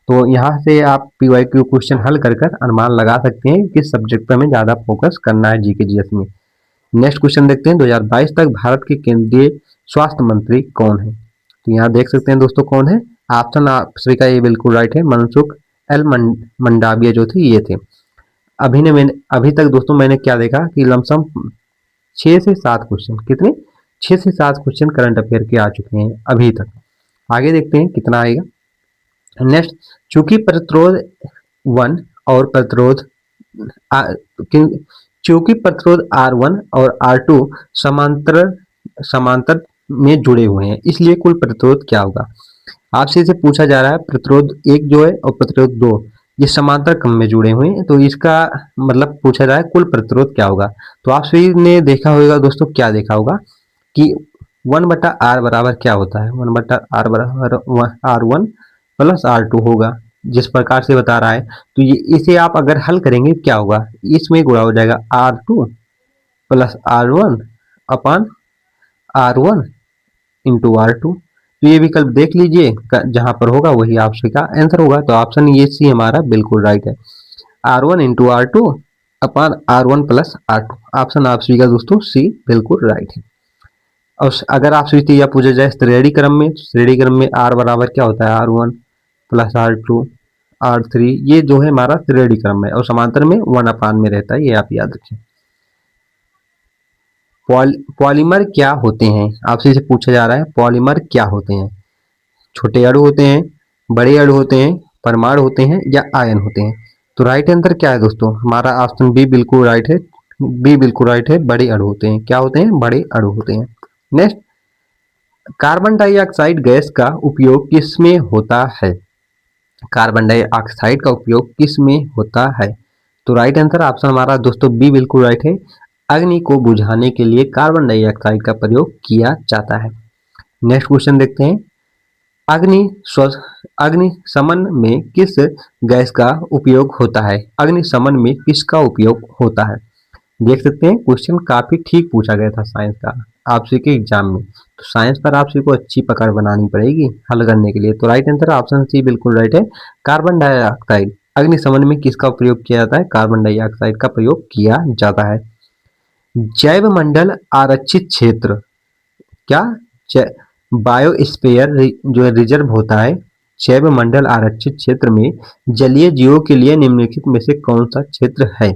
तो यहाँ से आप PYQ क्वेश्चन हल कर अनुमान लगा सकते हैं किस सब्जेक्ट पर हमें ज़्यादा फोकस करना है GK GS में। नेक्स्ट क्वेश्चन देखते हैं, 2022 तक भारत के केंद्रीय स्वास्थ्य मंत्री कौन है? तो यहाँ देख सकते हैं दोस्तों कौन है। ऑप्शन आप सभी का ये बिल्कुल राइट है, मनसुख एल मंडाविया जो थे ये थे। अभी तक दोस्तों मैंने क्या देखा कि लमसम 6 से 7 क्वेश्चन, कितने 6 से 7 क्वेश्चन करंट अफेयर के आ चुके हैं अभी तक। आगे देखते हैं कितना आएगा। नेक्स्ट, चूंकि प्रतिरोध 1 और चूंकि प्रतिरोध R1 और R2 समांतर में जुड़े हुए हैं, इसलिए कुल प्रतिरोध क्या होगा? आपसे इसे पूछा जा रहा है प्रतिरोध 1 जो है और प्रतिरोध 2 ये समांतर क्रम में जुड़े हुए हैं, तो इसका मतलब पूछा जा रहा है कुल प्रतिरोध क्या होगा। तो आप सभी ने देखा होगा दोस्तों, क्या देखा होगा कि 1/R बराबर क्या होता है? 1/R बराबर R1 प्लस R2 होगा, जिस प्रकार से बता रहा है। तो ये इसे आप अगर हल करेंगे क्या होगा, इसमें गुणा हो जाएगा R2 प्लस R1 अपन R1 इंटू R2। तो ये विकल्प देख लीजिए, जहां पर होगा वही आप सभी का आंसर होगा। तो ऑप्शन ये सी हमारा बिल्कुल राइट है, R1 इंटू R2 अपन R1 प्लस R2। ऑप्शन आप सभी का दोस्तों सी बिल्कुल राइट है। और अगर आप सभी यह पूछा जाए श्रेणी क्रम में, तो श्रेणी क्रम में R बराबर क्या होता है? R1 प्लस R2 R3, ये जो है हमारा श्रेणी क्रम है, और समांतर में 1/में रहता है, ये आप याद रखें। पॉलीमर क्या होते हैं? आपसे पूछा जा रहा है पॉलीमर क्या होते हैं? छोटे अणु होते हैं, बड़े अणु होते हैं, परमाणु होते हैं या आयन होते हैं? तो राइट आंसर क्या है दोस्तों? हमारा ऑप्शन बी बिल्कुल राइट है, बी बिल्कुल राइट है, बड़े अणु होते हैं। क्या होते हैं? बड़े अणु होते हैं। नेक्स्ट, कार्बन डाइऑक्साइड गैस का उपयोग किस में होता है? कार्बन डाइऑक्साइड का उपयोग किस में होता है? तो राइट आंसर ऑप्शन हमारा दोस्तों बी बिल्कुल राइट है, अग्नि को बुझाने के लिए कार्बन डाइऑक्साइड का प्रयोग किया जाता है। नेक्स्ट क्वेश्चन देखते हैं, अग्नि स्व अग्निशमन में किस गैस का उपयोग होता है? अग्निशमन में किसका उपयोग होता है? देख सकते हैं क्वेश्चन काफी ठीक पूछा गया था साइंस का आपसे के एग्जाम में। तो साइंस पर आपसे को अच्छी पकड़ बनानी पड़ेगी हल करने के लिए। तो राइट आंसर ऑप्शन सी बिल्कुल राइट है, कार्बन डाइऑक्साइड। अग्निशमन में किसका प्रयोग किया जाता है? कार्बन डाइऑक्साइड का प्रयोग किया जाता है। जैव मंडल आरक्षित क्षेत्र क्या बायोस्फीयर जो रिजर्व होता है, जैव मंडल आरक्षित क्षेत्र में जलीय जीवों के लिए निम्नलिखित में से कौन सा क्षेत्र है?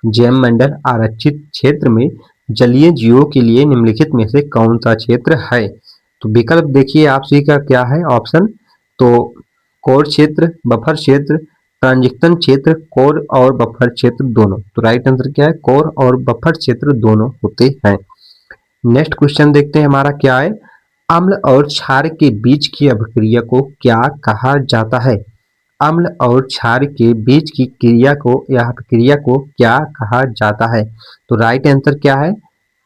जैव मंडल आरक्षित क्षेत्र में जलीय जीवों के लिए निम्नलिखित में से कौन सा क्षेत्र है? तो विकल्प देखिए आप सभी का क्या है ऑप्शन। तो कोर क्षेत्र, बफर क्षेत्र, ट्रांजिशन क्षेत्र, कोर और बफर क्षेत्र दोनों। तो राइट आंसर क्या है? कोर और बफर क्षेत्र दोनों होते हैं। नेक्स्ट क्वेश्चन देखते हैं हमारा क्या है। अम्ल और क्षार के बीच की अभिक्रिया को क्या कहा जाता है? अम्ल और क्षार के बीच की क्रिया को या अभिक्रिया को क्या कहा जाता है? तो राइट आंसर क्या है?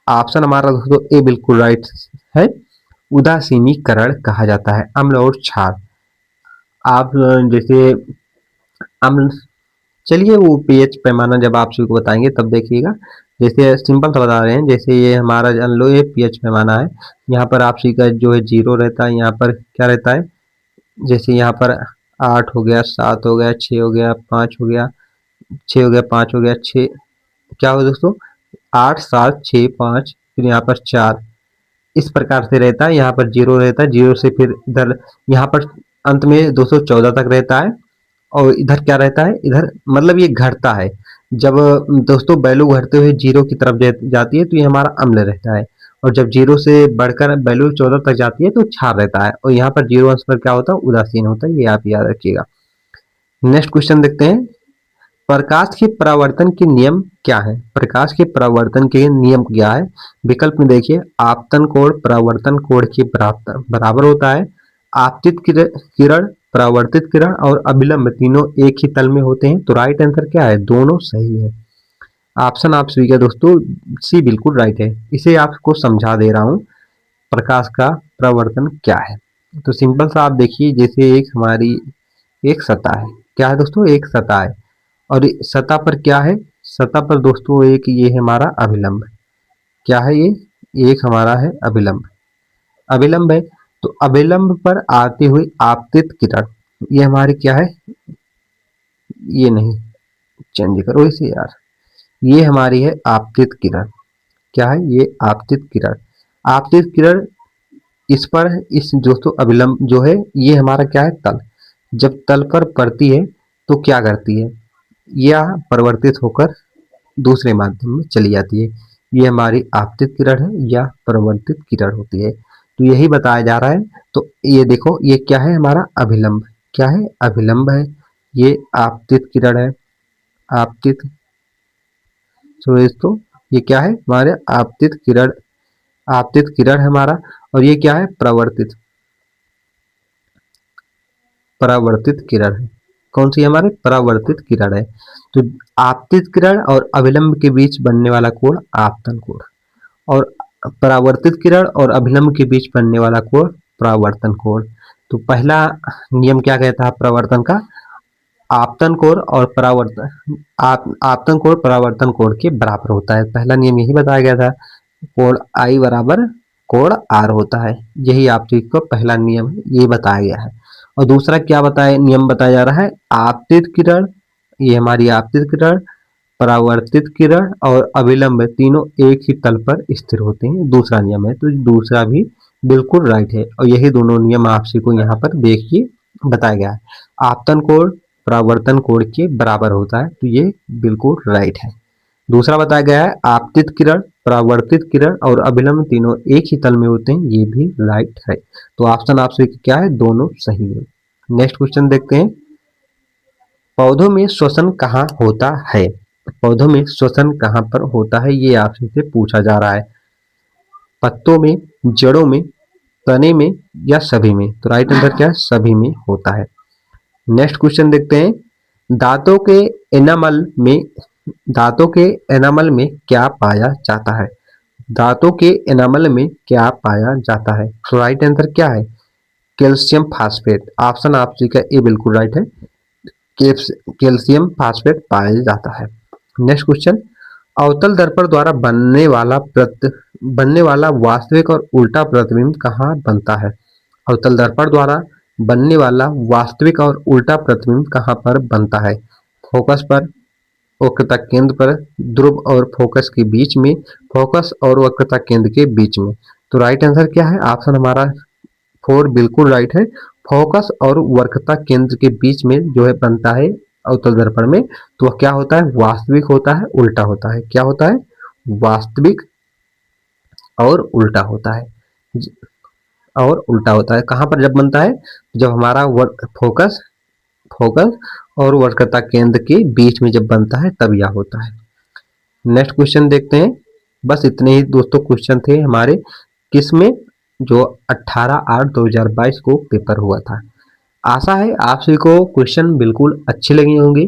ऑप्शन हमारा दोस्तों ए बिल्कुल राइट है, उदासीनीकरण कहा जाता है अम्ल और क्षार। आप जैसे अम्ल, चलिए वो पीएच पैमाना जब आप सभी को बताएंगे तब देखिएगा। जैसे सिंपल सा बता रहे हैं, जैसे ये हमारा जान लो ये पीएच पैमाना है। यहाँ पर आप सभी का जो है 0 रहता है, यहाँ पर क्या रहता है, जैसे यहाँ पर 8 हो गया, 7 हो गया, 6 हो गया, 5 हो गया, 6 हो गया, 5 हो गया, 6 क्या हो दोस्तों, 8 7 6 5, फिर यहाँ पर 4, इस प्रकार से रहता है। यहाँ पर 0 रहता है, 0 से फिर इधर यहाँ पर अंत में 214 तक रहता है। और इधर क्या रहता है, इधर मतलब ये घटता है। जब दोस्तों वैल्यू घटते हुए 0 की तरफ जाती है तो ये हमारा अम्ल रहता है। और जब 0 से बढ़कर वैल्यू 14 तक जाती है तो क्षार रहता है। और यहाँ पर 0 अंश पर क्या होता है, उदासीन होता है। ये आप याद रखिएगा। नेक्स्ट क्वेश्चन देखते हैं। प्रकाश के परावर्तन के नियम क्या है? प्रकाश के परावर्तन के नियम क्या है? विकल्प में देखिए, आपतन कोण परावर्तन कोण के बराबर होता है। आपतित किरण, परावर्तित किरण और अभिलंब तीनों एक ही तल में होते हैं। तो राइट आंसर क्या है? दोनों सही है। ऑप्शन आप सभी का दोस्तों सी बिल्कुल राइट है। इसे आपको समझा दे रहा हूं, प्रकाश का परावर्तन क्या है। तो सिंपल सा आप देखिए, जैसे एक हमारी एक सतह है, क्या है दोस्तों, एक सतह है। और सतह पर क्या है, सतह पर दोस्तों एक ये है हमारा अभिलंब। क्या है ये एक हमारा है अभिलंब, अभिलंब है। तो अभिलंब पर आते हुए आपतित किरण, ये हमारी क्या है, ये नहीं, चेंज करो इसे यार, ये हमारी है आपतित किरण। क्या है ये आपतित किरण, आपतित किरण इस पर, इस दोस्तों अभिलंब जो है ये हमारा क्या है तल। जब तल पर पड़ती है तो क्या करती है, यह परिवर्तित होकर दूसरे माध्यम में चली जाती है। ये हमारी आपतित किरण है या परिवर्तित किरण होती है। तो यही बताया जा रहा है। तो ये देखो ये क्या है, हमारा अभिलंब, क्या है अभिलंब है। ये आपतित किरण है, आपतित, तो दोस्तों ये क्या है हमारे आपतित किरण, आपतित किरण है हमारा। और ये क्या है, परावर्तित, परावर्तित किरण है। कौन सी हमारे, परावर्तित किरण है। तो आपतित किरण और अभिलंब के बीच बनने वाला कोण आपतन कोण, और परावर्तित किरण और अभिलंब के बीच बनने वाला कोण परावर्तन कोण। तो पहला नियम क्या कहता है परावर्तन का, आपतन कोण और परावर्तन, आपतन कोण परावर्तन कोण के बराबर होता है। पहला नियम यही बताया गया था, कोण आई बराबर कोण आर होता है। यही आप चीज को पहला नियम है, ये बताया गया है। और दूसरा क्या बताया, नियम बताया जा रहा है, आपतित किरण, ये हमारी आपतित किरण, परावर्तित किरण और अभिलंब तीनों एक ही तल पर स्थिर होते हैं, दूसरा नियम है। तो दूसरा भी बिल्कुल राइट है। और यही दोनों नियम आपसी को यहाँ पर देखिए बताया गया है, आपतन कोण परावर्तन कोण के बराबर होता है। तो ये बिल्कुल राइट है। दूसरा बताया गया है, आपतित किरण, परावर्तित किरण और अभिलंब तीनों एक ही तल में होते हैं, ये भी राइट है। तो ऑप्शन आपसे क्या है, दोनों सही है। नेक्स्ट क्वेश्चन देखते हैं। पौधों में श्वसन कहाँ होता है? पौधों में श्वसन कहाँ पर होता है, ये आपसे से पूछा जा रहा है। पत्तों में, जड़ों में, तने में या सभी में? तो राइट आंसर क्या है, सभी में होता है। नेक्स्ट क्वेश्चन देखते हैं। दांतों के एनामल में, दांतों के एनामल में क्या पाया जाता है? दांतों के एनामल में क्या पाया जाता है? तो राइट आंसर क्या है, कैल्शियम फास्फेट। ऑप्शन आप सभी का ए बिल्कुल राइट है, कैल्शियम फास्फेट पाया जाता है। नेक्स्ट क्वेश्चन, अवतल दर्पण द्वारा बनने वाला वास्तविक और उल्टा प्रतिबिंब कहाँ बनता है? अवतल दर्पण द्वारा बनने वाला वास्तविक और उल्टा प्रतिबिंब कहाँ पर बनता है? फोकस पर, वक्रता केंद्र पर, ध्रुव और फोकस के बीच में, फोकस और वक्रता केंद्र के बीच में। तो राइट आंसर क्या है? ऑप्शन हमारा 4 बिल्कुल राइट है। फोकस और वक्रता केंद्र के बीच में जो है बनता है अवतल दर्पण में, तो वह क्या होता है? वास्तविक होता है, उल्टा होता है। क्या होता है? वास्तविक और उल्टा होता है। और उल्टा होता है कहाँ पर जब बनता है? जब हमारा फोकस फोकस और वक्रता केंद्र के बीच में जब बनता है तब यह होता है। नेक्स्ट क्वेश्चन देखते हैं। बस इतने ही दोस्तों क्वेश्चन थे हमारे किसमें, जो 18/8/2022 को पेपर हुआ था। आशा है आप सभी को क्वेश्चन बिल्कुल अच्छे लगे होंगे,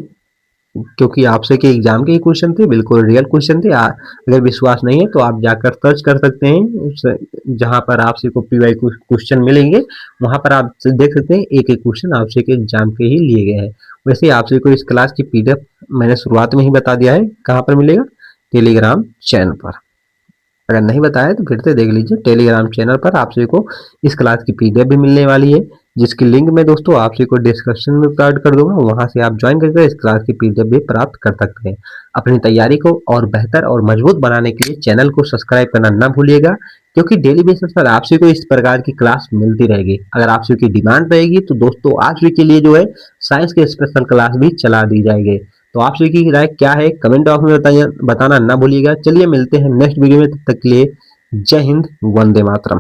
क्योंकि आपसे के एग्जाम के क्वेश्चन थे, बिल्कुल रियल क्वेश्चन थे। अगर विश्वास नहीं है तो आप जाकर सर्च कर सकते हैं, जहां पर आपसे को पीवाई क्वेश्चन मिलेंगे वहां पर आप देख सकते हैं एक एक क्वेश्चन आपसे के एग्जाम के ही लिए गए हैं। वैसे आपसे को इस क्लास की पीडीएफ मैंने शुरुआत में ही बता दिया है, कहाँ पर मिलेगा? टेलीग्राम चैनल पर। अगर नहीं बताया तो फिर से देख लीजिए, टेलीग्राम चैनल पर आप सभी को इस क्लास की पीडीएफ भी मिलने वाली है, जिसकी लिंक मैं दोस्तों आप सभी को डिस्क्रिप्शन में प्रोवाइड कर दूंगा। वहां से आप ज्वाइन करके इस क्लास की पीडीएफ भी प्राप्त कर सकते हैं। अपनी तैयारी को और बेहतर और मजबूत बनाने के लिए चैनल को सब्सक्राइब करना ना भूलिएगा, क्योंकि डेली बेसिस पर आप सभी को इस प्रकार की क्लास मिलती रहेगी। अगर आप सभी की डिमांड रहेगी तो दोस्तों आप सभी के लिए जो है साइंस के स्पेशल क्लास भी चला दी जाएगी। तो आप सभी की राय क्या है कमेंट बॉक्स में बताना ना भूलिएगा। चलिए मिलते हैं नेक्स्ट वीडियो में, तब तक के लिए जय हिंद, वंदे मातरम।